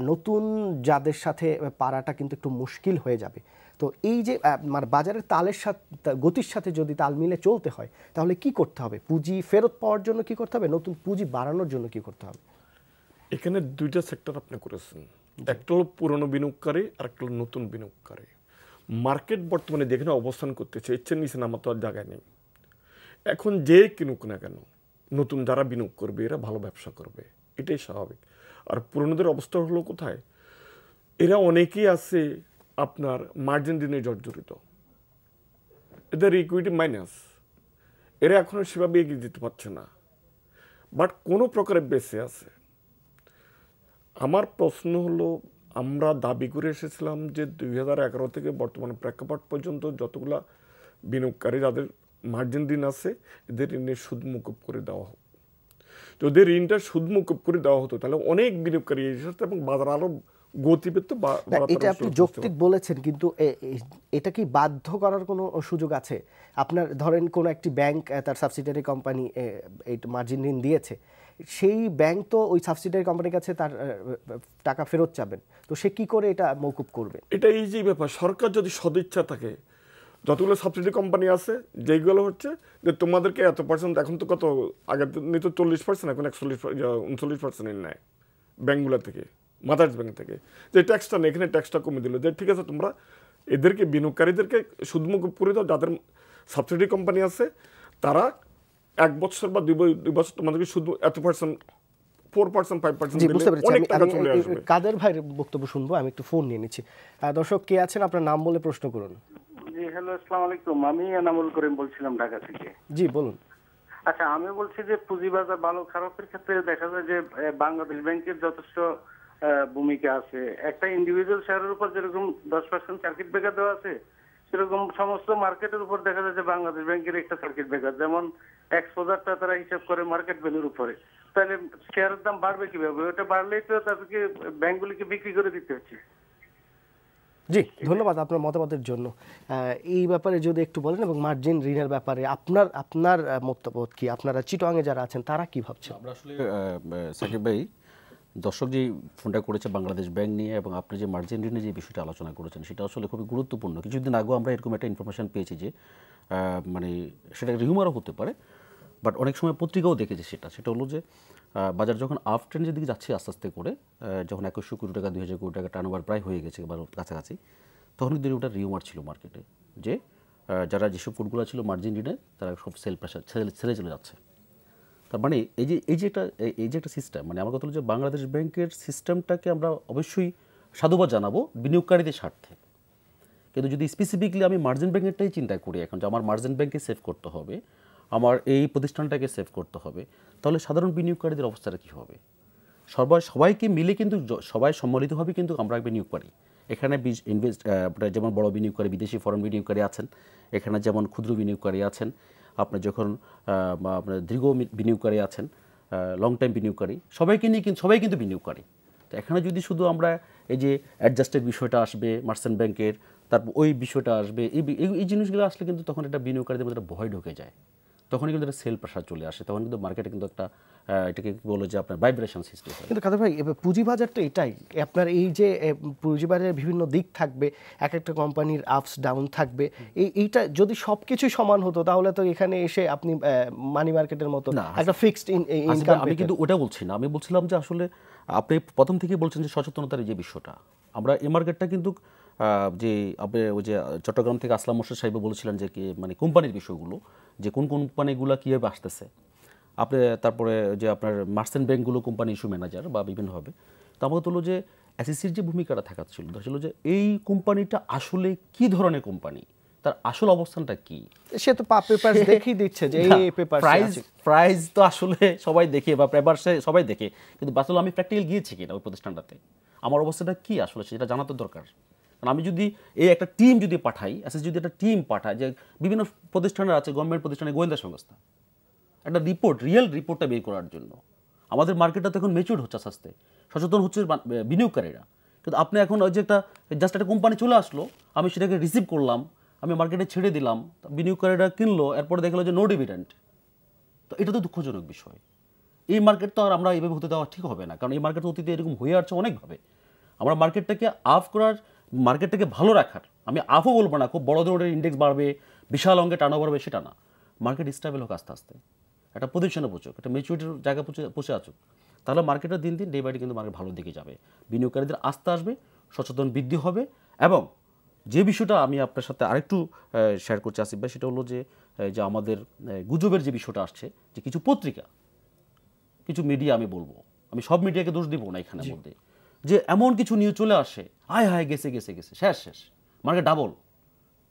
নতুন যাদের সাথে পারাটা কিন্তু একটু মুশকিল হয়ে যাবে। তো এই যে মানে বাজারের তালের সাথে, গতির সাথে যদি তাল মিলে চলতে হয়, তাহলে কি করতে হবে? পুঁজি ফেরত পাওয়ার জন্য কি করতে হবে? নতুন পুঁজি বাড়ানোর জন্য কি করতে হবে? এখানে দুইটা সেক্টর আপনি করেছেন, একটা হলো পুরনো বিনিয়োগকারী আর একটা হলো নতুন বিনিয়োগকারী। মার্কেট বর্তমানে যেখানে অবস্থান করতেছে এর চেয়ে নিচে নামা তো আর জায়গায় নেই। এখন যে কিনুক না কেন, নতুন যারা বিনিয়োগ করবে এরা ভালো ব্যবসা করবে, এটাই স্বাভাবিক। আর পুরনোদের অবস্থা হলো কোথায়, এরা অনেকেই আছে আপনার মার্জিন ঋণে জর্জরিত, এদের ইকুইটি মাইনাস, এরা এখনো সেভাবে এগিয়ে যেতে পারছে না। বাট কোনো প্রকারে বেঁচে আছে। আমার প্রশ্ন হলো, আমরা দাবি করে এসেছিলাম যে 2011 থেকে বর্তমান প্রেক্ষাপট পর্যন্ত যতগুলা বিনিয়োগকারী যাদের মার্জিন ঋণ আছে এদের ঋণের সুদ মুকুব করে দেওয়া হোক। যদি ঋণটা সুদ মুকুব করে দেওয়া হতো তাহলে অনেক বিনিয়োগকারী এসেছে এবং বাজার আরো গতি পেত। এটা আপনি যৌক্তিক বলেছেন, কিন্তু এটা কি বাধ্য করার কোনো সুযোগ আছে? আপনার ধরেন কোনো একটি ব্যাংক তার সাবসিডিয়ারি কোম্পানি এই মার্জিন ঋণ দিয়েছে, সেই ব্যাংক তো ওই সাবসিডিয়ারি কোম্পানির কাছে তার টাকা ফেরত চাবেন, তো সে কি করে এটা মওকুফ করবে? এটা এই যে ব্যাপার, সরকার যদি সদিচ্ছা থাকে, যতগুলো সাবসিডি কোম্পানি আছে যেগুলো হচ্ছে যে তোমাদেরকে এত পার্সেন্ট, এখন তো কত আগে নিত 40%, এখন 39% নেয় ব্যাংকগুলো থেকে, মাদার্স ব্যাংক থেকে, যে ট্যাক্সটা নেই এখানে ট্যাক্সটা কমে দিল, যে ঠিক আছে তোমরা এদেরকে বিনিয়োগকারীদেরকে সুদমুকুব করে দাও, যাদের সাবসিডি কোম্পানি আছে তারা 1 বছর বা 2 বছর তোমাদেরকে শুধু এত পার্সেন্ট 4%, 5% দিলে অনেক টাকা চলে আসবে। কাদের ভাইয়ের বক্তব্য শুনবো, আমি একটু ফোন নিয়ে নিচ্ছি। দর্শক কে আছেন, আপনার নাম বলে প্রশ্ন করুন। জি হ্যালো, আসসালামু আলাইকুম। আমি এনামুল করিম বলছিলাম ঢাকা থেকে। জি বলুন। আচ্ছা, আমি বলছি যে পুঁজিবাজার ভালো খারাপের ক্ষেত্রে দেখা যায় যে বাংলাদেশ ব্যাংকের যথেষ্ট ভূমিকা আছে। একটা ইন্ডিভিজুয়াল শেয়ারের উপর যেরকম 10% সার্কিট ব্রেকার দেওয়া আছে, সেরকম সমস্ত মার্কেটের উপর দেখা যায় যে বাংলাদেশ ব্যাংকের একটা সার্কিট ব্রেকার, যেমন এক্সপোজারটা তারা হিসাব করে মার্কেট ভ্যালুর উপরে। তাহলে শেয়ারের দাম বাড়বে কিভাবে? ওটা বাড়লেই তো তাদেরকে ব্যাংকগুলিকে বিক্রি করে দিতে হচ্ছে। জি ধন্যবাদ আপনার মতামতের জন্য। এই ব্যাপারে যদি একটু বলেন, এবং মার্জিন ঋণের ব্যাপারে আপনার মতামত কি? আপনারা চিটাগাংয়ে যারা আছেন তারা কি ভাবছেন? আমরা আসলে সাকিব ভাই, দর্শক যে ফোনটা করেছে বাংলাদেশ ব্যাংক নিয়ে, এবং আপনি যে মার্জিন ঋণের যে বিষয়টা আলোচনা করেছেন সেটা আসলে খুবই গুরুত্বপূর্ণ। কিছুদিন আগেও আমরা এরকম একটা ইনফরমেশন পেয়েছি যে মানে সেটা রিউমারও হতে পারে, বাট অনেক সময় পত্রিকাও দেখেছে সেটা হলো যে বাজার যখন আপ ট্রেন্ডের দিকে যাচ্ছে আস্তে আস্তে করে, যখন 2100 কোটি টাকা 2000 কোটি টাকা টার্নওভার প্রায় হয়ে গেছে বা কাছাকাছি, তখন কিন্তু ওটা রিউমার ছিল মার্কেটে যে যারা যেসব ফুডগুলো ছিল মার্জিন ঋণে তারা সব সেল প্রেশার ছেড়ে চলে যাচ্ছে। তার মানে এই যে একটা সিস্টেম, মানে আমার কথা হলো যে বাংলাদেশ ব্যাংকের সিস্টেমটাকে আমরা অবশ্যই সাধুবাদ জানাবো বিনিয়োগকারীদের স্বার্থে, কিন্তু যদি স্পেসিফিকলি আমি মার্জিন ব্যাংকেরটাই চিন্তা করি এখন, যে আমার মার্জিন ব্যাংকে সেভ করতে হবে, আমার এই প্রতিষ্ঠানটাকে সেভ করতে হবে, তাহলে সাধারণ বিনিয়োগকারীদের অবস্থাটা কী হবে? সবাইকে মিলে কিন্তু সবাই সম্মিলিতভাবে কিন্তু আমরা বিনিয়োগ করি। এখানে যেমন বড় বিনিয়োগকারী, বিদেশি ফরেন বিনিয়োগকারী আছেন, এখানে যেমন ক্ষুদ্র বিনিয়োগকারী আছেন, আপনার যখন আপনার দীর্ঘ বিনিয়োগকারী আছেন, লং টাইম বিনিয়োগকারী, সবাই কিন্তু বিনিয়োগকারী। তো এখানে যদি শুধু আমরা এই যে অ্যাডজাস্টের বিষয়টা আসবে মার্চেন্ট ব্যাংকের, তারপর ওই বিষয়টা আসবে, এই জিনিসগুলো আসলে কিন্তু তখন এটা বিনিয়োগকারীদের মধ্যে একটা ভয় ঢুকে যায়, তখনই কিন্তু একটা সেল প্রেশার চলে আসে, তখন কিন্তু মার্কেটে কিন্তু একটা এটাকে কি বলে যে আপনার ভাইব্রেশন সৃষ্টি হয়। কিন্তু কাদের ভাই, পুঁজিবাজার তো এটাই, আপনার এই যে পুঁজিবাজারের বিভিন্ন দিক থাকবে, এক একটা কোম্পানির আপস ডাউন থাকবে, এইটা যদি সব কিছুই সমান হতো তাহলে তো এখানে এসে আপনি মানি মার্কেটের মতো একটা ফিক্সড ইনকাম। আমি কিন্তু ওটা বলছি না, আমি বলছিলাম যে আসলে আপনি প্রথম থেকেই বলছেন যে সচেতনতার যে বিষয়টা, আমরা এই মার্কেটটা কিন্তু যে আপনি ওই যে চট্টগ্রাম থেকে আসলাম মোর্শেদ সাহেব বলেছিলেন যে কি মানে কোম্পানির বিষয়গুলো, যে কোন কোম্পানিগুলো কীভাবে আসতেছে, আপনি তারপরে যে আপনার মার্চেন্ট ব্যাংকগুলো কোম্পানি ইস্যু ম্যানেজার বা বিভিন্নভাবে, তো আমাকে হলো যে এসএসসির যে ভূমিকাটা থাকা ছিল যে এই কোম্পানিটা আসলে কি ধরনের কোম্পানি, তার আসল অবস্থানটা কি, সে তো পেপারস দেখিয়ে দিচ্ছে যে এই পেপার প্রাইস তো আসলে সবাই দেখে বা পেপারসে সবাই দেখে, কিন্তু আসলে আমি প্র্যাকটিক্যাল গিয়েছি কিনা ওই প্রতিষ্ঠানটাতে, আমার অবস্থাটা কি আসলে সেটা জানা তো দরকার। কারণ আমি যদি এই একটা টিম যদি পাঠাই, এসএস যদি একটা টিম পাঠায়, যে বিভিন্ন প্রতিষ্ঠানের আছে, গভর্নমেন্ট প্রতিষ্ঠানে গোয়েন্দা সংস্থা, একটা রিয়াল রিপোর্টটা বের করার জন্য, আমাদের মার্কেটটা তো এখন ম্যাচিউর হচ্ছে আস্তে আস্তে, সচেতন হচ্ছে বিনিয়োগকারীরা। কিন্তু আপনি এখন ওই যে জাস্ট একটা কোম্পানি চলে আসলো, আমি সেটাকে রিসিভ করলাম, আমি মার্কেটে ছেড়ে দিলাম, বিনিয়োগকারীরা কিনলো, এরপরে দেখলো যে নো ডিভিডেন্ড, তো এটা তো দুঃখজনক বিষয়। এই মার্কেট তো আর আমরা এইভাবে হতে দেওয়া ঠিক হবে না, কারণ এই মার্কেট অতীতে এরকম হয়ে আসছে অনেকভাবে। আমরা মার্কেটটাকে আপ করার, মার্কেটটাকে ভালো রাখার, আমি আপও বলবো না খুব বড় ধরনের ইন্ডেক্স বাড়বে, বিশাল অঙ্কে টার্নওভার বাড়বে, সেটা না, মার্কেট স্টেবল হোক আস্তে আস্তে, একটা পজিশনে পৌঁছুক, একটা ম্যাচুরিটির জায়গায় পৌঁছে আসুক, তাহলে মার্কেটের দিন দিন ডে বাই ডে কিন্তু মার্কেট ভালো দিকে যাবে, বিনিয়োগকারীদের আস্থা আসবে, সচেতন বৃদ্ধি হবে। এবং যে বিষয়টা আমি আপনার সাথে আরেকটু শেয়ার করছি আসিফ ভাই, সেটা হলো যে আমাদের গুজবের যে বিষয়টা আসছে, যে কিছু পত্রিকা, কিছু মিডিয়া, আমি বলবো, আমি সব মিডিয়াকে দোষ দিব না এখানের মধ্যে, যে এমন কিছু নিউজ চলে আসে, হায় গেছে শেষ মার্কেট ডাবল,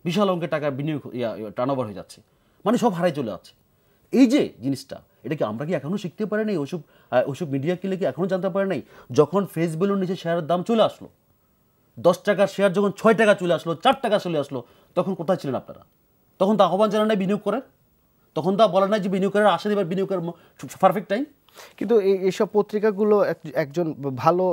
বিশাল অঙ্কের টাকা বিনিয়োগ টার্নওভার হয়ে যাচ্ছে, মানে সব হারাই চলে যাচ্ছে। এই যে জিনিসটা, এটা কি আমরা কি এখনও শিখতে পারি নাই? ওইসব মিডিয়া কিলে কি এখনও জানতে পারে নাই? যখন ফেস ভ্যালুর নিচে শেয়ারের দাম চলে আসলো, 10 টাকার শেয়ার যখন 6 টাকা চলে আসলো, 4 টাকা চলে আসলো, তখন কোথায় ছিলেন আপনারা? তখন তো আহ্বান জানান নাই বিনিয়োগ করেন, তখন তো বলা নাই যে বিনিয়োগের আশা দেবার বিনিয়োগের পারফেক্ট টাইম। কিন্তু এইসব পত্রিকাগুলো একজন ভালো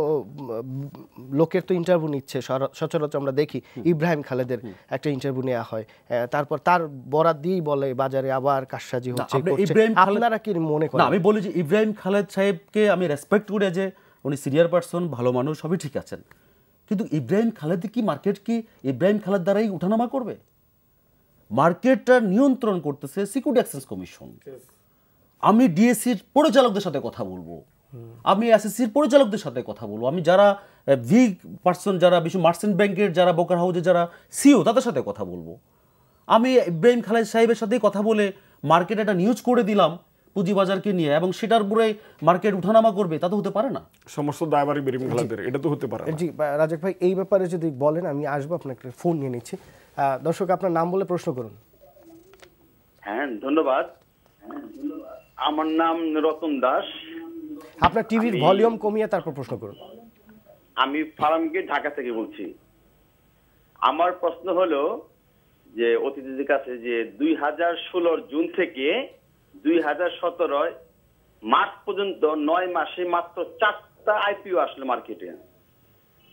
লোকের তো ইন্টারভিউ নিচ্ছে, সচরাচর আমরা দেখি ইব্রাহিম খালেদের একটা ইন্টারভিউ নেওয়া হয়, তারপর তার বরাত দিয়েই বলে বাজারে আবার কারসাজি হচ্ছে। আপনারা কি মনে করেন? আমি বলি যে ইব্রাহিম খালেদ সাহেবকে আমি রেসপেক্ট করি, যে উনি সিনিয়র পারসন, ভালো মানুষ, সবই ঠিক আছেন, কিন্তু ইব্রাহিম খালেদ কি মার্কেট কি ইব্রাহিম খালেদ দ্বারাই উঠানামা করবে? মার্কেটটা নিয়ন্ত্রণ করতেছে সিকিউরিটি এক্সচেঞ্জ কমিশন। আমি ডিএসসির পরিচালকদের সাথে কথা বলবো, আমি এসএসসির পরিচালকদের সাথে কথা বলবো, আমি যারা ভিগ পার্সন, যারা বিশ্ব মার্চেন্ট ব্যাংকের, যারা ব্রোকার হাউসের যারা সিও, তাদের সাথে কথা বলবো। আমি ইব্রাহিম খালেদ সাহেবের সাথেই কথা বলে মার্কেটে একটা নিউজ করে দিলাম পুঁজিবাজারকে নিয়ে, এবং সেটার উপরে মার্কেট উঠানামা করবে, তা তো হতে পারে না। সমস্ত দায়ভার ইব্রাহিম খালেদের, এটা তো হতে পারে না। জি রাজাক ভাই, এই ব্যাপারে যদি বলেন, আমি আসবো, আপনাকে ফোন নিয়ে নিচ্ছি। দর্শক, আপনার নাম বলে প্রশ্ন করুন। হ্যাঁ, ধন্যবাদ। আমার নাম রতন দাস। আপনার টিভির ভলিউম কমিয়ে তারপর প্রশ্ন করুন। আমি ফার্মগেট, ঢাকা থেকে বলছি। আমার প্রশ্ন হলো যে অতিথিদের কাছে, যে 2016 জুন থেকে 2017 মার্চ পর্যন্ত 9 মাসে মাত্র 4টা আইপিও আসলো মার্কেটে।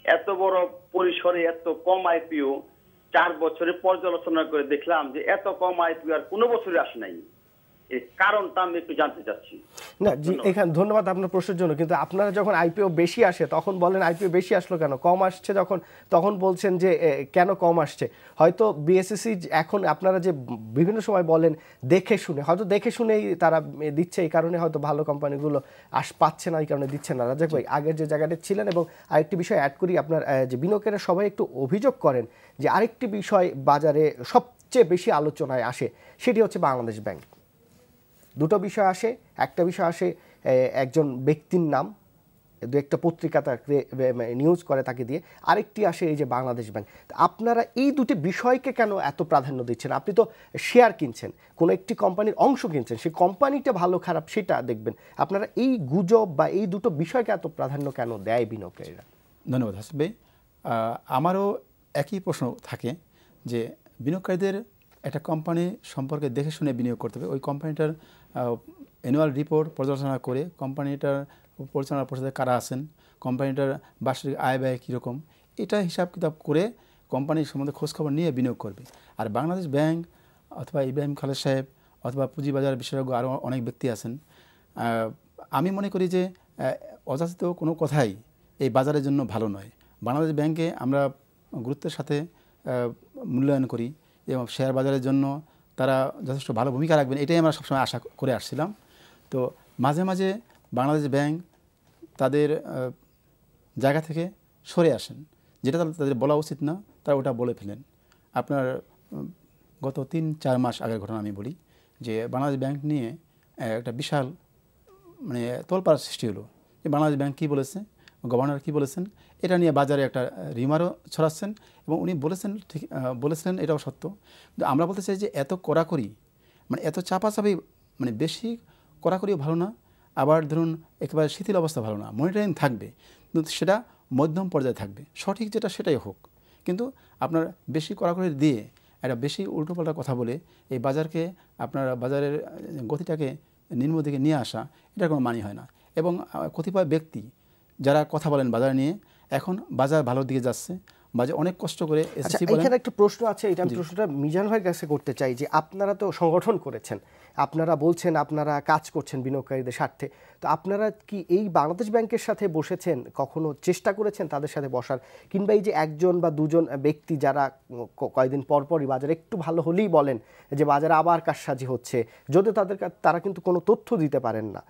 এত বড় পরিসরে এত কম আইপিও 4 বছরে পর্যালোচনা করে দেখলাম যে এত কম আইপিও আর কোনো বছরে আসে নাই। এর কারণটা আমি একটু জানতে চাচ্ছি। না জি, এখানে ধন্যবাদ আপনার প্রশ্নের জন্য, কিন্তু আপনারা যখন আইপিও বেশি আসে তখন বলেন আইপিও বেশি আসলো কেন, কম আসছে যখন তখন বলছেন যে কেন কম আসছে। হয়তো বিএসসি এখন আপনারা যে বিভিন্ন সময় বলেন দেখে শুনে, হয়তো দেখে শুনেই তারা দিচ্ছে, এই কারণে হয়তো ভালো কোম্পানিগুলো পাচ্ছে না, এই কারণে দিচ্ছে না। রাজাক ভাই, আগের যে জায়গাটা ছিলেন, এবং আরেকটি বিষয় অ্যাড করি, আপনার যে বিনিয়োগকারীরা সবাই একটু অভিযোগ করেন যে আরেকটি বিষয় বাজারে সবচেয়ে বেশি আলোচনায় আসে, সেটি হচ্ছে বাংলাদেশ ব্যাংক। দুটো বিষয় আসে, একটা বিষয় আসে একজন ব্যক্তির নাম, দু একটা পত্রিকা তাকে নিউজ করে তাকে দিয়ে, আরেকটি আসে এই যে বাংলাদেশ ব্যাংক। আপনারা এই দুটি বিষয়কে কেন এত প্রাধান্য দিচ্ছেন? আপনি তো শেয়ার কিনছেন, কোনো একটি কোম্পানির অংশ কিনছেন, সেই কোম্পানিটা ভালো খারাপ সেটা দেখবেন, আপনারা এই গুজব বা এই দুটো বিষয়কে এত প্রাধান্য কেন দেয় বিনিয়োগকারীরা? ধন্যবাদ হাসিফ ভাই। আমারও একই প্রশ্ন থাকে যে বিনিয়োগকারীদের একটা কোম্পানি সম্পর্কে দেখে শুনে বিনিয়োগ করতে হবে। ওই কোম্পানিটার অ্যানুয়াল রিপোর্ট পর্যালোচনা করে, কোম্পানিটার পরিচালনা পরিষদে কারা আছেন, কোম্পানিটার বার্ষিক আয় ব্যয় কীরকম, এটা হিসাব কিতাব করে কোম্পানির সম্বন্ধে খোঁজখবর নিয়ে বিনিয়োগ করবে। আর বাংলাদেশ ব্যাংক অথবা ইব্রাহিম খালেদ সাহেব অথবা পুঁজিবাজার বিশেষজ্ঞ আরও অনেক ব্যক্তি আছেন, আমি মনে করি যে অযাচিত কোনো কথাই এই বাজারের জন্য ভালো নয়। বাংলাদেশ ব্যাংকে আমরা গুরুত্বের সাথে মূল্যায়ন করি এবং শেয়ার বাজারের জন্য তারা যথেষ্ট ভালো ভূমিকা রাখবেন, এটাই আমরা সবসময় আশা করে আসছিলাম। তো মাঝে মাঝে বাংলাদেশ ব্যাংক তাদের জায়গা থেকে সরে আসেন, যেটা তাদের বলা উচিত না, তারা ওটা বলে ফেলেন। আপনার গত 3-4 মাস আগের ঘটনা আমি বলি, যে বাংলাদেশ ব্যাংক নিয়ে একটা বিশাল তোলপাড় সৃষ্টি হলো, যে বাংলাদেশ ব্যাংক কী বলেছে, গভর্নর কী বলেছেন, এটা নিয়ে বাজারে একটা রিমারও ছড়াচ্ছেন, এবং উনি বলেছেন ঠিক বলেছিলেন, এটাও সত্য। কিন্তু আমরা বলতে চাই যে এত কড়াকড়ি, এত চাপাচাপি, বেশি কড়াকড়িও ভালো না, আবার ধরুন একেবারে শিথিল অবস্থা ভালো না। মনিটরিং থাকবে, কিন্তু সেটা মধ্যম পর্যায়ে থাকবে, সঠিক যেটা সেটাই হোক। কিন্তু আপনার বেশি কড়াকড়ি দিয়ে একটা বেশি উল্টোপাল্টা কথা বলে এই বাজারকে, আপনার বাজারের গতিটাকে নিম্ন দিকে নিয়ে আসা, এটা কোনো মানি হয় না। এবং কতিপয় ব্যক্তি যারা কথা বলেন বাজার নিয়ে, এখন বাজার ভালোর দিকে যাচ্ছে, বাজার অনেক কষ্ট করে। এখানে একটা প্রশ্ন আছে, এটা আমি প্রশ্নটা মিজান ভাইয়ের কাছে করতে চাই, যে আপনারা তো সংগঠন করেছেন, আপনারা বলছেন আপনারা কাজ করছেন বিনিয়োগকারীদের স্বার্থে, তো আপনারা কি এই বাংলাদেশ ব্যাংকের সাথে বসেছেন, কখনো চেষ্টা করেছেন তাদের সাথে বসার, কিংবা এই যে একজন বা দুজন ব্যক্তি যারা কয়েকদিন পরপরই বাজারে একটু ভালো হলেই বলেন যে বাজারে আবার কারসাজি হচ্ছে, যদিও তারা কিন্তু কোনো তথ্য দিতে পারেন না,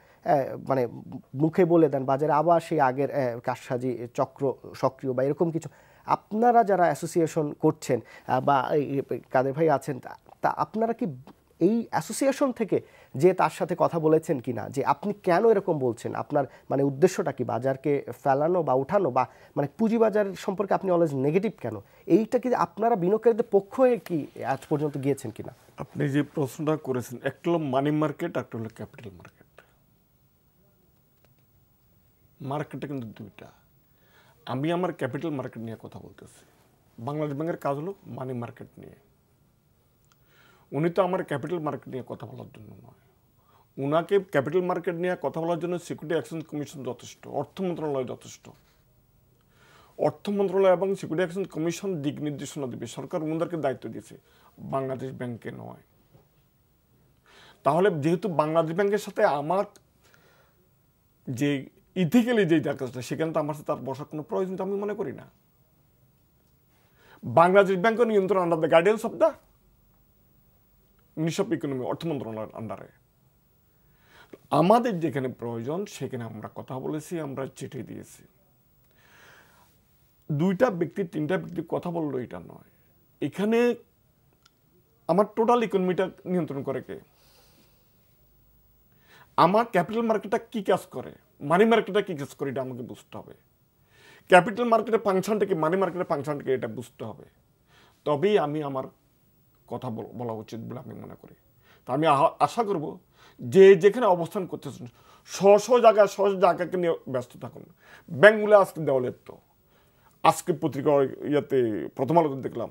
মুখে বলে দেন বাজারে আবার সেই আগের কারসাজি চক্র সক্রিয় বা এরকম কিছু, আপনারা যারা অ্যাসোসিয়েশন করছেন বা কাদের ভাই আছেন, তা আপনারা কি এই অ্যাসোসিয়েশন থেকে যে তার সাথে কথা বলেছেন কিনা, যে আপনি কেন এরকম বলছেন, আপনার উদ্দেশ্যটা কি, বাজারকে ফেলানো বা উঠানো, বা পুঁজিবাজার সম্পর্কে আপনি অলওয়েজ নেগেটিভ কেন, এইটা কি আপনারা বিনিয়োগকারীদের পক্ষ হয়ে কি আজ পর্যন্ত গিয়েছেন কিনা? আপনি যে প্রশ্নটা করেছেন, একটা হলো মানি মার্কেট, একটা হলো ক্যাপিটাল মার্কেট। মার্কেটটা কিন্তু দুইটা। আমি আমার ক্যাপিটাল মার্কেট নিয়ে কথা বলতেছি, বাংলাদেশ ব্যাংকের কাজ হলো মানি মার্কেট নিয়ে। উনি তো আমার ক্যাপিটাল মার্কেট নিয়ে কথা বলার জন্য নয়, উনাকে ক্যাপিটাল মার্কেট নিয়ে কথা বলার জন্য সিকিউরিটি এক্সচেঞ্জ কমিশন যথেষ্ট, অর্থ মন্ত্রণালয় যথেষ্ট। অর্থ মন্ত্রণালয় এবং সিকিউরিটি এক্সচেঞ্জ কমিশন দিক নির্দেশনা দেবে, সরকার ওনাদেরকে দায়িত্ব দিয়েছে, বাংলাদেশ ব্যাংকে নয়। তাহলে যেহেতু বাংলাদেশ ব্যাংকের সাথে আমার যে ইথিক্যালি যে কাজটা, সেখানে তো আমার সাথে তার বসার কোনো প্রয়োজন আমি মনে করি না। বাংলাদেশ ব্যাংকের নিয়ন্ত্রণ under the guidance of the ministry of economy, অর্থ মন্ত্রণালয়ের আন্ডারে। আমাদের যেখানে প্রয়োজন সেখানে আমরা কথা বলেছি, আমরা চিঠি দিয়েছি। দুইটা ব্যক্তি তিনটা ব্যক্তি কথা বললো এটা নয়, এখানে আমার টোটাল ইকোনমিটা নিয়ন্ত্রণ করে কে? আমার ক্যাপিটাল মার্কেটটা কি কাজ করে, মানি মার্কেটটা কি কাজ করে, এটা আমাকে বুঝতে হবে। ক্যাপিটাল মার্কেটের ফাংশনটা কি, মানি মার্কেটের ফাংশনটা কি, এটা বুঝতে হবে। তবেই আমি আমার কথা বলা উচিত বলে আমি মনে করি। তা আমি আশা করব যে যেখানে অবস্থান করতেছেন স্ব জায়গাকে নিয়ে ব্যস্ত থাকুন। ব্যাংকগুলো আজকে দেওয়ালের তো, আজকে পত্রিকা ইয়াতে প্রথম আলোতে দেখলাম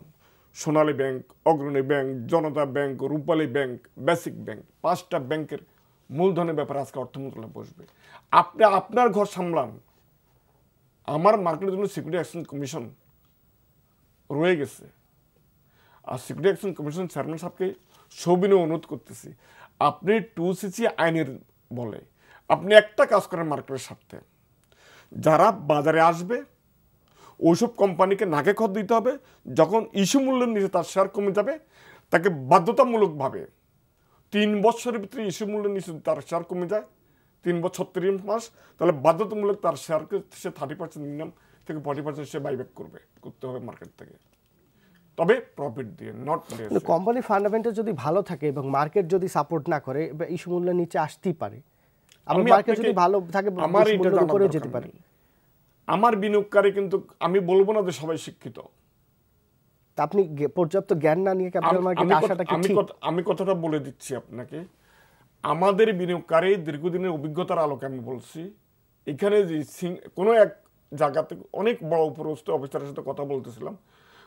সোনালী ব্যাংক, অগ্রণী ব্যাংক, জনতা ব্যাংক, রূপালী ব্যাংক, বেসিক ব্যাংক, 5টা ব্যাংকের মূলধনের ব্যাপারে আজকে অর্থ মন্ত্রণালয় বসবে। আপনি আপনার ঘর সামলান, আমার মার্কেটের জন্য সিকিউরিটি এক্সচেঞ্জ কমিশন রয়ে গেছে। আর সিকিউরিটি এক্সচেঞ্জ কমিশন চেয়ারম্যান সাহেবকে সবিনয় অনুরোধ করতেছি, আপনি 2CC আইনের বলে আপনি একটা কাজ করেন মার্কেটের স্বার্থে, যারা বাজারে আসবে ওইসব কোম্পানিকে নাকে খত দিতে হবে, যখন ইস্যু মূল্যের নিচে তার শেয়ার কমে যাবে তাকে বাধ্যতামূলকভাবে 3 বছরের ভিতরে ইস্যু মূল্যের নিচে তার শেয়ার কমে যায়, 3 বছর 36 মাস, তাহলে বাধ্যতামূলক তার শেয়ারকে সে 30% মিনিমাম থেকে 40% সে বাইব্যাক করতে হবে মার্কেট থেকে, তবে প্রফিট দিয়ে, নট কোম্পানি ফান্ডামেন্টাল যদি ভালো থাকে এবং মার্কেট যদি সাপোর্ট না করে ইস্যু মূল্যের নিচে আসতেই পারে। আমার মার্কেট যদি ভালো থাকে আমার ইস্যু মূল্যের উপরেও যেতে পারে। আমার বিনিয়োগকারী কিন্তু আমি বলবো না যে সবাই শিক্ষিত। আপনি পর্যাপ্ত জ্ঞান না নিয়ে ক্যাপিটাল মার্কেটে আসাটা কি ঠিক? আমি কথাটা বলে দিচ্ছি আপনাকে, আমাদের বিনিয়োগকারী দীর্ঘদিনের অভিজ্ঞতার আলোকে আমি বলছি, এখানে যে কোনো এক জায়গাতে অনেক বড় উপরস্থ অফিসারের সাথে কথা বলতেছিলাম,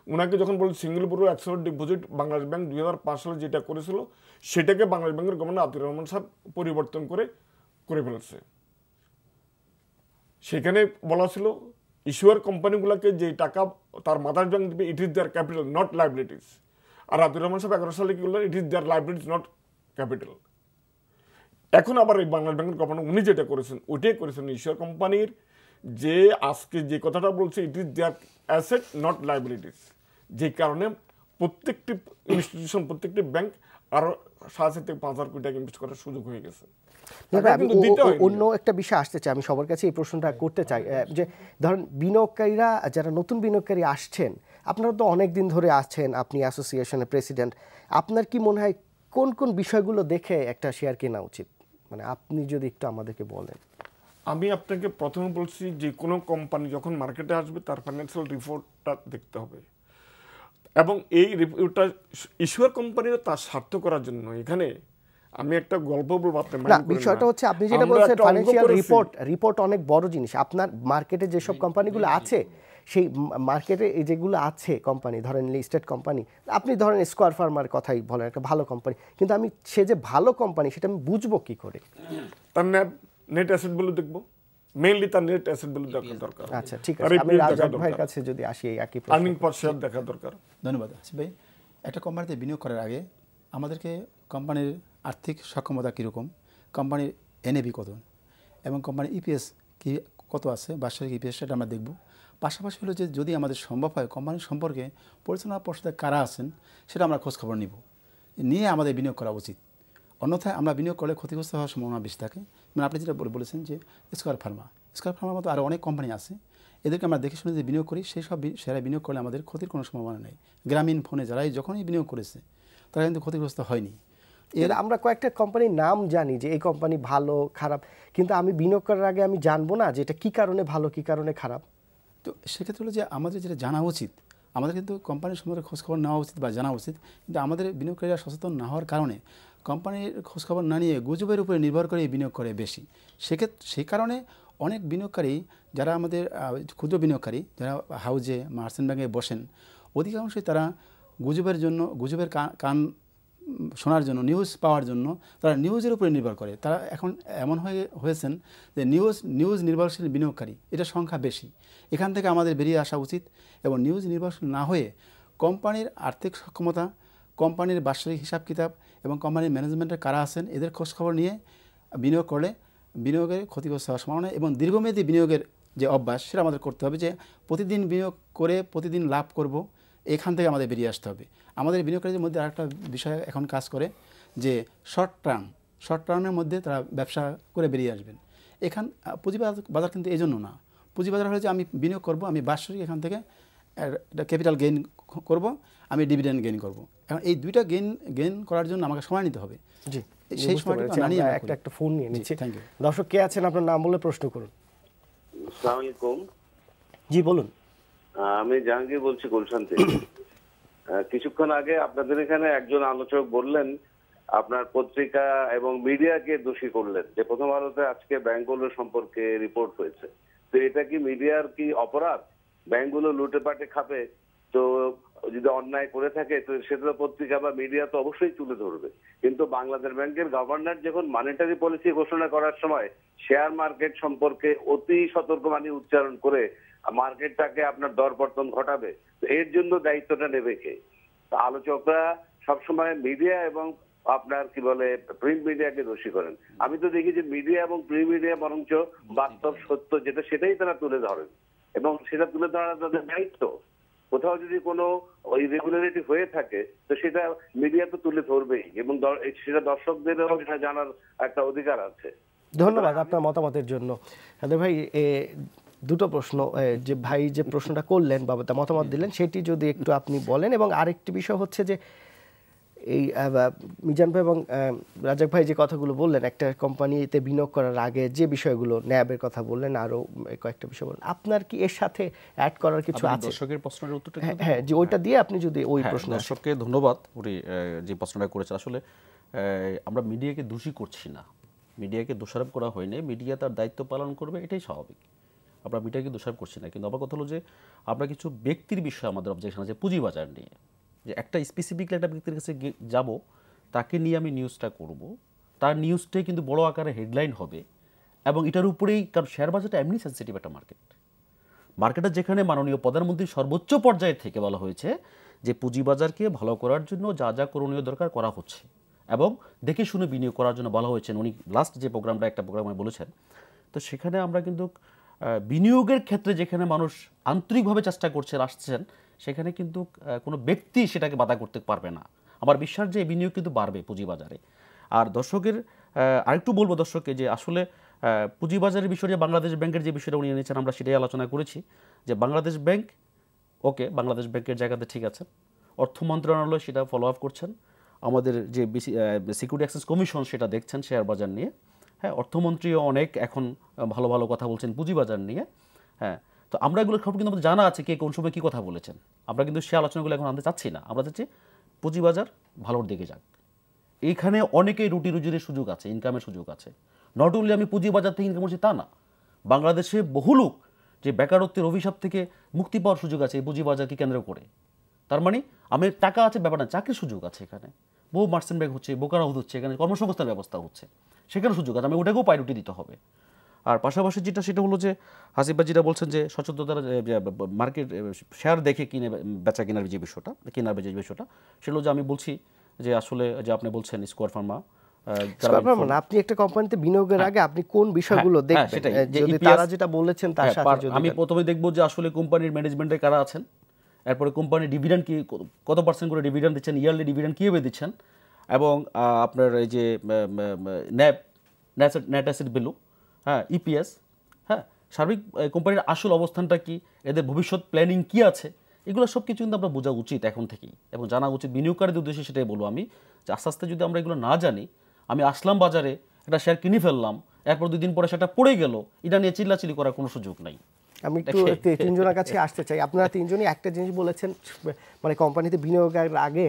ওনাকে যখন বলি সিঙ্গেল পুরো অ্যাকশন ডিপোজিট বাংলাদেশ ব্যাংক 2005 সালে যেটা করেছিল সেটাকে বাংলাদেশ ব্যাংকের গভর্নর আতিউর রহমান সাহেব পরিবর্তন করে ফেলেছে। সেখানে বলা ছিল ইস্যুয়ার কোম্পানিগুলোকে যে টাকা তার মাদার ব্যাংক দেবে, it is their capital not liabilities. আর আতিউর রহমান সাহেব 11 সালে কি বললেন, it is their liabilities not capital. এখন আবার এই বাংলাদেশ ব্যাংকের গভর্নর উনি যেটা করেছেন ওইটাই করেছেন, ইস্যুয়ার কোম্পানির যে আজকে যে কথাটা বলছে it is their asset not liabilities, যে কারণে প্রত্যেকটি ইনস্টিটিউশন প্রত্যেকটি ব্যাংক আরো 7,000 থেকে 5,000 কোটি টাকা ইনভেস্ট করার সুযোগ হয়ে গেছে। অন্য একটা বিষয় আসতে চাই, আমি সবার কাছে এই প্রশ্নটা করতে চাই যে ধরেন বিনিয়োগকারীরা যারা নতুন বিনিয়োগকারী আসছেন, আপনারা তো অনেক দিন ধরে আছেন, আপনি অ্যাসোসিয়েশনের প্রেসিডেন্ট, আপনার কি মনে হয় কোন কোন বিষয়গুলো দেখে একটা শেয়ার কেনা উচিত? মানে আপনি যদি একটু আমাদেরকে বলেন। আমি আপনাকে প্রথমে বলছি যে কোনো কোম্পানি যখন মার্কেটে আসবে তার ফাইন্যান্সিয়াল রিপোর্টটা দেখতে হবে, এবং এই রিপোর্টটা ইস্যুয়ার কোম্পানিরা তার স্বার্থ করার জন্য। এখানে আমি একটা গল্প বলবো, আপনি বিষয়টা হচ্ছে আপনি যেটা বলছেন ফাইন্যান্সিয়াল রিপোর্ট অনেক বড় জিনিস। আপনার মার্কেটে যেসব কোম্পানিগুলো আছে, সেই মার্কেটে যেগুলো আছে কোম্পানি, ধরেন লিস্টেড কোম্পানি, আপনি ধরেন স্কয়ার ফার্মার কথাই বলেন, একটা ভালো কোম্পানি, কিন্তু আমি সে যে ভালো কোম্পানি সেটা আমি বুঝবো কি করে? তার নেট অ্যাসেট ভ্যালু দেখবো, মেইনলি তার নেট অ্যাসেট ভ্যালু দেখা দরকার। আচ্ছা ঠিক আছে, আমি রাজা ভাইয়ের কাছে যদি আসি একই প্রশ্ন, আর্নিং পার শেয়ার দেখা দরকার। ধন্যবাদ আসিফ ভাই। একটা কোম্পানিতে বিনিয়োগ করার আগে আমাদেরকে কোম্পানির আর্থিক সক্ষমতা কীরকম, কোম্পানির এনএভি কত এবং কোম্পানির ইপিএস কি কত আছে, বার্ষিক ইপিএস, সেটা আমরা দেখব। পাশাপাশি হলো যে যদি আমাদের সম্ভব হয় কোম্পানির সম্পর্কে পরিচালনা পর্ষদে কারা আছেন সেটা আমরা খোঁজখবর নিয়ে আমাদের বিনিয়োগ করা উচিত। অন্যথায় আমরা বিনিয়োগ করলে ক্ষতিগ্রস্ত হওয়ার সম্ভাবনা বেশি থাকে। মানে আপনি যেটা বলেছেন যে স্কয়ার ফার্মার মতো আরও অনেক কোম্পানি আছে, এদেরকে আমরা দেখে শুনে যে বিনিয়োগ করি, সেই সব শেয়ারে বিনিয়োগ করলে আমাদের ক্ষতির কোনো সম্ভাবনা নেই। গ্রামীণ ফোনে যারাই যখনই বিনিয়োগ করেছে তারা কিন্তু ক্ষতিগ্রস্ত হয়নি। আমরা কয়েকটা কোম্পানির নাম জানি যে এই কোম্পানি ভালো খারাপ, কিন্তু আমি বিনিয়োগ করার আগে আমি জানবো না যে এটা কী কারণে ভালো কী কারণে খারাপ। তো সেক্ষেত্রে হলো যে আমাদের যেটা জানা উচিত, আমাদের কিন্তু কোম্পানির সম্পর্কে খোঁজখবর নেওয়া উচিত বা জানা উচিত, কিন্তু আমাদের বিনিয়োগকারীরা সচেতন না হওয়ার কারণে কোম্পানির খোঁজখবর না নিয়ে গুজবের উপরে নির্ভর করে বিনিয়োগ করে বেশি। সেই কারণে অনেক বিনিয়োগকারী যারা আমাদের ক্ষুদ্র বিনিয়োগকারী যারা হাউজে মার্চেন্ট ব্যাংকে বসেন, অধিকাংশই তারা গুজবের কান শোনার জন্য, নিউজ পাওয়ার জন্য তারা নিউজের উপরে নির্ভর করে। তারা এখন এমন হয়েছেন যে নিউজ নির্ভরশীল বিনিয়োগকারী, এটা সংখ্যা বেশি। এখান থেকে আমাদের বেরিয়ে আসা উচিত এবং নিউজ নির্ভরশীল না হয়ে কোম্পানির আর্থিক সক্ষমতা, কোম্পানির বাৎসরিক হিসাব কিতাব এবং কোম্পানির ম্যানেজমেন্টের কারা আছেন এদের খোঁজখবর নিয়ে বিনিয়োগ করলে বিনিয়োগের ক্ষতিগ্রস্ত হওয়ার সম্ভাবনা এবং দীর্ঘমেয়াদী বিনিয়োগের যে অভ্যাস সেটা আমাদের করতে হবে, যে প্রতিদিন বিনিয়োগ করে প্রতিদিন লাভ করব, এখান থেকে আমাদের বেরিয়ে আসতে হবে। আমাদের বিনিয়োগকারীদের মধ্যে আরেকটা বিষয় এখন কাজ করে যে শর্ট টার্মের মধ্যে তারা ব্যবসা করে বেরিয়ে আসবেন। পুঁজিবাজার কিন্তু এই জন্য না। পুঁজিবাজার হলে যে আমি বিনিয়োগ করব, আমি বাৎসরিক এখান থেকে ক্যাপিটাল গেইন করব, আমি ডিভিডেন্ড গেইন করব। এখন এই দুইটা গেইন করার জন্য আমাকে সময় নিতে হবে। জি, সেই সময়টা একটা ফোন নিয়ে নিচ্ছি। Thank you. দর্শক কে আছেন, আপনার নাম বলে প্রশ্ন করুন। আসসালামু আলাইকুম। জি বলুন। আমি জাহাঙ্গীর বলছি গুলশান থেকে। কিছুক্ষণ আগে আপনাদের এখানে একজন আলোচক বললেন আপনার পত্রিকা এবং মিডিয়াকে দোষী করলেন যে প্রথম আলোতে আজকে ব্যাংকগুলো সম্পর্কে রিপোর্ট হয়েছে। তো এটা কি মিডিয়ার কি অপরাধ? ব্যাংকগুলো লুটে পাটে খাবে, তো যদি অন্যায় করে থাকে তো সেটা পত্রিকা বা মিডিয়া তো অবশ্যই তুলে ধরবে। কিন্তু বাংলাদেশ ব্যাংকের গভর্নর যখন মনিটারি পলিসি ঘোষণা করার সময় শেয়ার মার্কেট সম্পর্কে অতি সতর্কবাণী উচ্চারণ করে মার্কেটটাকে আপনার দরপতন ঘটাবে, তো এর জন্য দায়িত্বটা নেবে কে? আলোচকরা সবসময় মিডিয়া এবং আপনার কি বলে প্রিন্ট মিডিয়াকে দোষী করেন। আমি তো দেখি যে মিডিয়া এবং প্রিন্ট মিডিয়া বরঞ্চ বাস্তব সত্য যেটা সেটাই তারা তুলে ধরেন এবং সেটা তুলে ধরা তাদের দায়িত্ব। কোথাও যদি কোনো ইরেগুলারিটি হয়ে থাকে তো সেটা মিডিয়া তো তুলে ধরবেই এবং সেটা দর্শকদেরও সেটা জানার একটা অধিকার আছে। ধন্যবাদ আপনার মতামতের জন্য। ভাই দুটো প্রশ্ন, যে ভাই যে প্রশ্নটা করলেন বা মতামত দিলেন সেটি যদি একটু আপনি বলেন, এবং আরেকটি বিষয় হচ্ছে যে এই মিজান ভাই এবং রাজাক ভাই যে কথাগুলো বললেন একটা কোম্পানিতে বিনিয়োগ করার আগে যে বিষয়গুলো ন্যাবের কথা বললেন, আরো কয়েকটা বিষয় বললেন, আপনার কি এর সাথে অ্যাড করার কিছু আছে? দর্শকের প্রশ্নের উত্তরটা হ্যাঁ জি, ওইটা দিয়ে আপনি যদি ওই প্রশ্ন। দর্শককে ধন্যবাদ উনি যে প্রশ্নটা করেছে। আসলে আমরা মিডিয়াকে দোষী করছি না, মিডিয়াকে দোষারোপ করা হয়নি, মিডিয়া তার দায়িত্ব পালন করবে, এটাই স্বাভাবিক। আমরা মিডিয়াকে দোষারোপ করছি না, কিন্তু আমার কথা হলো যে আমরা কিছু ব্যক্তির বিষয়ে আমাদের অবজেকশন আছে পুঁজিবাজার নিয়ে, যে একটা স্পেসিফিকলি একটা ব্যক্তির কাছে যাব, তাকে নিয়ে আমি নিউজটা করব, তার নিউজটাই কিন্তু বড় আকারে হেডলাইন হবে এবং এটার উপরেই, কারণ শেয়ার বাজারটা এমনি সেন্সিটিভ একটা মার্কেটে যেখানে মাননীয় প্রধানমন্ত্রীর সর্বোচ্চ পর্যায়ে থেকে বলা হয়েছে যে পুঁজিবাজারকে ভালো করার জন্য যা যা করণীয় দরকার করা হচ্ছে এবং দেখে শুনে বিনিয়োগ করার জন্য বলা হয়েছে। উনি লাস্ট যে প্রোগ্রামটা একটা প্রোগ্রামে বলেছেন, তো সেখানে আমরা কিন্তু বিনিয়োগের ক্ষেত্রে যেখানে মানুষ আন্তরিকভাবে চেষ্টা করছে আসছেন, সেখানে কিন্তু কোনো ব্যক্তি সেটাকে বাধা করতে পারবে না। আমার বিশ্বাস যে বিনিয়োগ কিন্তু বাড়বে পুঁজিবাজারে। আর দর্শকের আরেকটু বলবো দর্শককে যে আসলে পুঁজিবাজারের বিষয়ে বাংলাদেশ ব্যাংকের যে বিষয়টা উনি এনেছেন আমরা সেটাই আলোচনা করেছি, যে বাংলাদেশ ব্যাংক ওকে, বাংলাদেশ ব্যাংকের জায়গাতে ঠিক আছে, অর্থ মন্ত্রণালয় সেটা ফলো আপ করছেন, আমাদের যে সিকিউরিটি অ্যাক্সেস কমিশন সেটা দেখছেন শেয়ার বাজার নিয়ে, হ্যাঁ, অর্থমন্ত্রীও অনেক এখন ভালো ভালো কথা বলছেন পুঁজিবাজার নিয়ে, হ্যাঁ। তো আমরা এগুলো খবর কিন্তু আমাদের জানা আছে কে কোন সময় কী কথা বলেছেন, আমরা কিন্তু সে আলোচনাগুলো এখন আনতে চাচ্ছি না। আমরা চাচ্ছি পুঁজিবাজার ভালোর দিকে যাক, এইখানে অনেকেই রুটি রুজির সুযোগ আছে, ইনকামের সুযোগ আছে। নট অনলি আমি পুঁজিবাজার থেকে ইনকাম করছি তা না, বাংলাদেশে বহু লোক যে বেকারত্বের অভিশাপ থেকে মুক্তি পাওয়ার সুযোগ আছে এই পুঁজিবাজারকে কেন্দ্র করে। তার মানে আমি টাকা আছে ব্যাপার না, চাকরির সুযোগ আছে এখানে, বহু মার্চেন্ট ব্যাংক হচ্ছে, বোকারা হুদ হচ্ছে, এখানে কর্মসংস্থান ব্যবস্থা হচ্ছে, সেখানে সুযোগ আছে, আমি ওটাকেও প্রায়োরিটি দিতে হবে। আর পাশাপাশি সেটা হলো যে হাসিব ভাই যেটা বলছেন যে সচেতনতার মার্কেট শেয়ার দেখে কিনে বেচা কেনার যে বিষয়টা, সেটা হলো যে আমি বলছি যে আসলে যে আপনি বলছেন স্কোয়ার ফার্মা, আপনি একটা কোম্পানিতে বিনিয়োগের আগে আপনি কোন বিষয়গুলো দেখবেন, যদি তারা যেটা বলেছেন তার সাথে আমি প্রথমে দেখব যে আসলে কোম্পানির ম্যানেজমেন্টে কারা আছেন, এরপরে কোম্পানির ডিভিডেন্ড কি কত পার্সেন্ট করে ডিভিডেন্ড দিচ্ছেন, ইয়ারলি ডিভিডেন্ড কীভাবে দিচ্ছেন, এবং আপনার এই যে নেট অ্যাসেট ভ্যালু, হ্যাঁ, ইপিএস, হ্যাঁ, সার্বিক কোম্পানির আসল অবস্থানটা কি, এদের ভবিষ্যৎ প্ল্যানিং কি আছে, এগুলো সব কিছু কিন্তু আমরা বোঝা উচিত এখন থেকেই এবং জানা উচিত বিনিয়োগকারীদের উদ্দেশ্যে। সেটাই বলবো আমি, যে আস্তে আস্তে যদি আমরা এগুলো না জানি, আমি আসলাম বাজারে একটা শেয়ার কিনে ফেললাম, এরপর 2 দিন পরে সেটা পড়ে গেল, এটা নিয়ে চিল্লাচিল্লি করার কোনো সুযোগ নাই। আমি একটু তিনজনের কাছে আসতে চাই। আপনারা তিনজনই একটা জিনিস বলেছেন, মানে কোম্পানিতে বিনিয়োগের আগে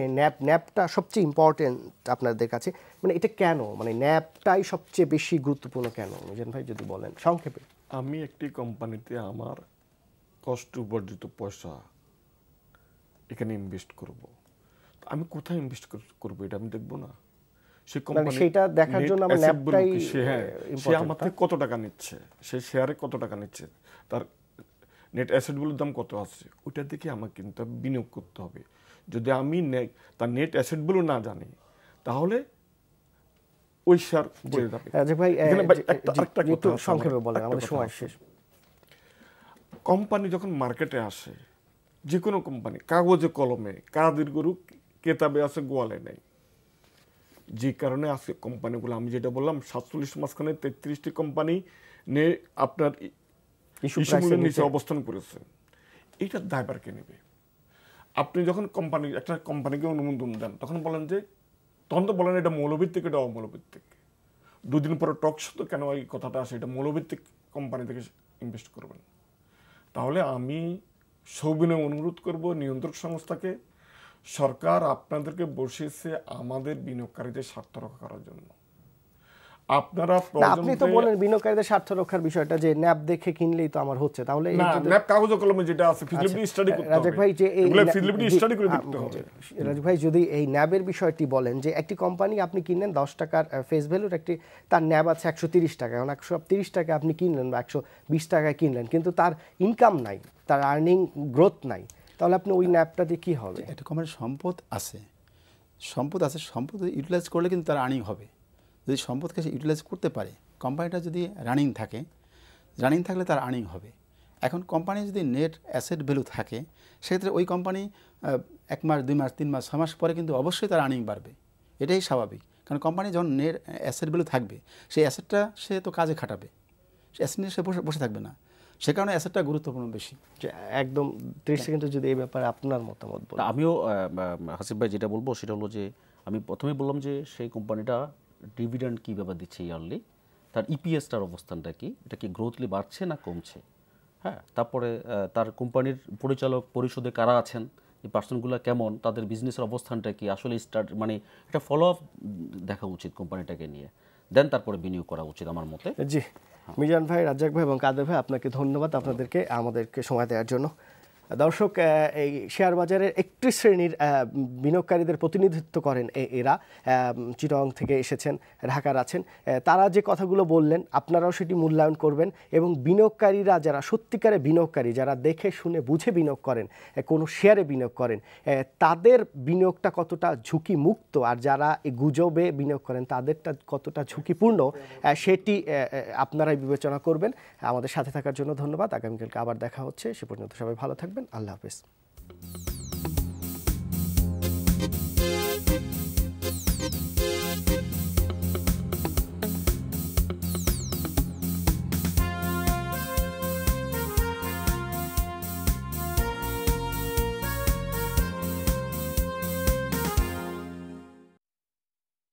ন্যাপটা সবচেয়ে ইম্পর্টেন্ট আপনাদের কাছে, মানে এটা কেন, মানে ন্যাপটাই সবচেয়ে বেশি গুরুত্বপূর্ণ কেন মিজান ভাই যদি বলেন সংক্ষেপে। আমি একটি কোম্পানিতে আমার কষ্ট উপার্জিত পয়সা এখানে ইনভেস্ট করব, আমি কোথায় ইনভেস্ট করব এটা আমি দেখবো না? সে কোম্পানি সেটা দেখার জন্য আমার ন্যাপটাই সে আমার থেকে কত টাকা নিচ্ছে, সে শেয়ারে কত টাকা নিচ্ছে, তার নেট অ্যাসেটগুলোর দাম কত আছে, ওইটা দেখে আমাকে কিন্তু বিনিয়োগ করতে হবে। যদি আমি তার নেট অ্যাসেটগুলো না জানি তাহলে ওই শেয়ার পড়ে যাবে। ভাই একটু সংক্ষেপে বলেন, আমাদের সময় শেষ। কোম্পানি যখন মার্কেটে আসে, যে কোনো কোম্পানি কাগজে কলমে কাদের গরু কেতাবে আছে গোয়ালে নেই, যে কারণে আজকে কোম্পানিগুলো আমি যেটা বললাম 47 মাঝখানে 33টি কোম্পানি আপনার ইস্যু মূল্যের নিচে অবস্থান করেছে, এইটার দায়ভার কে নেবে? আপনি যখন একটা কোম্পানিকে অনুমোদন দেন তখন বলেন যে, তখন তো বলেন এটা মৌলভিত্তিক, এটা অমৌলভিত্তিক। দুদিন পরে টক শো কেন এই কথাটা আসে, এটা মৌলভিত্তিক কোম্পানি থেকে ইনভেস্ট করবেন। তাহলে আমি সবিনয় অনুরোধ করব নিয়ন্ত্রক সংস্থাকে, সরকার আপনাদেরকে বসিয়েছে আমাদের বিনিয়োগকারীদের স্বার্থ রক্ষা করার জন্য। আপনারা আপনি তো বলেন বিনিয়োগকারীদের স্বার্থ রক্ষার বিষয়টা যে ন্যাপ দেখে কিনলেই তো আমার হচ্ছে, তাহলে ন্যাপ কাগজে কলমে যেটা আছে ফিজিবিলিটি স্টাডি করতে হবে। রাজাক ভাই যে এই ফিজিবিলিটি স্টাডি করে দেখতে হবে। রাজাক ভাই যদি এই ন্যাবের বিষয়টি বলেন, যে একটি কোম্পানি আপনি কিনলেন 10 টাকার ফেস ভ্যালুর, একটি তার ন্যাব আছে 130 টাকা, এখন 130 টাকা আপনি কিনলেন বা 120 টাকায় কিনলেন, কিন্তু তার ইনকাম নাই, তার আর্নিং গ্রোথ নাই, তাহলে আপনি ওই ন্যাপটা দিয়ে কি হবে? একটা কোম্পানির সম্পদ আছে, সম্পদ ইউটিলাইজ করলে কিন্তু তার আর্নিং হবে। যদি সম্পদকে সে ইউটিলাইজ করতে পারে, কোম্পানিটা যদি রানিং থাকলে তার আর্নিং হবে। এখন কোম্পানি যদি নেট অ্যাসেট ভ্যালু থাকে, সেক্ষেত্রে ওই কোম্পানি 1 মাস 2 মাস 3 মাস 6 মাস পরে কিন্তু অবশ্যই তার আর্নিং বাড়বে, এটাই স্বাভাবিক। কারণ কোম্পানি যখন নেট অ্যাসেট ভ্যালু থাকবে, সেই অ্যাসেটটা সে তো কাজে খাটাবে, সে অ্যাসেট নিয়ে সে বসে থাকবে না, সে কারণে অ্যাসেটটা গুরুত্বপূর্ণ বেশি। একদম 30 সেকেন্ডে যদি এই ব্যাপারে আপনার মতামত বলেন। আমিও হাসিব ভাই যেটা বলবো সেটা হলো যে, আমি প্রথমে বললাম যে সেই কোম্পানিটা ডিভিডেন্ড কীভাবে দিচ্ছে ইয়ারলি, তার ইপিএসটার অবস্থানটা কি, এটা কি গ্রোথলি বাড়ছে না কমছে, হ্যাঁ, তারপরে তার কোম্পানির পরিচালক পরিষদে কারা আছেন, এই পার্সনগুলো কেমন, তাদের বিজনেসের অবস্থানটা কি, আসলে মানে একটা ফলো আপ দেখা উচিত কোম্পানিটাকে নিয়ে, দেন তারপরে বিনিয়োগ করা উচিত আমার মতে। জি, মিজান ভাই, রাজ্জাক ভাই এবং কাদের ভাই, আপনাকে ধন্যবাদ আমাদেরকে সময় দেওয়ার জন্য। দর্শক, এই শেয়ার বাজারের একটি শ্রেণীর বিনিয়োগকারীদের প্রতিনিধিত্ব করেন এরা, চিটাগং থেকে এসেছেন, ঢাকার আছেন, তারা যে কথাগুলো বললেন আপনারাও সেটি মূল্যায়ন করবেন, এবং বিনিয়োগকারীরা যারা সত্যিকারে বিনিয়োগকারী, যারা দেখে শুনে বুঝে বিনিয়োগ করেন, কোনো শেয়ারে বিনিয়োগ করেন, তাদের বিনিয়োগটা কতটা ঝুঁকি মুক্ত, আর যারা গুজবে বিনিয়োগ করেন তাদেরটা কতটা ঝুঁকিপূর্ণ, সেটি আপনারাই বিবেচনা করবেন। আমাদের সাথে থাকার জন্য ধন্যবাদ। আগামীকালকে আবার দেখা হচ্ছে, সে পর্যন্ত সবাই ভালো থাকবেন। আল্লাহ হাফেজ।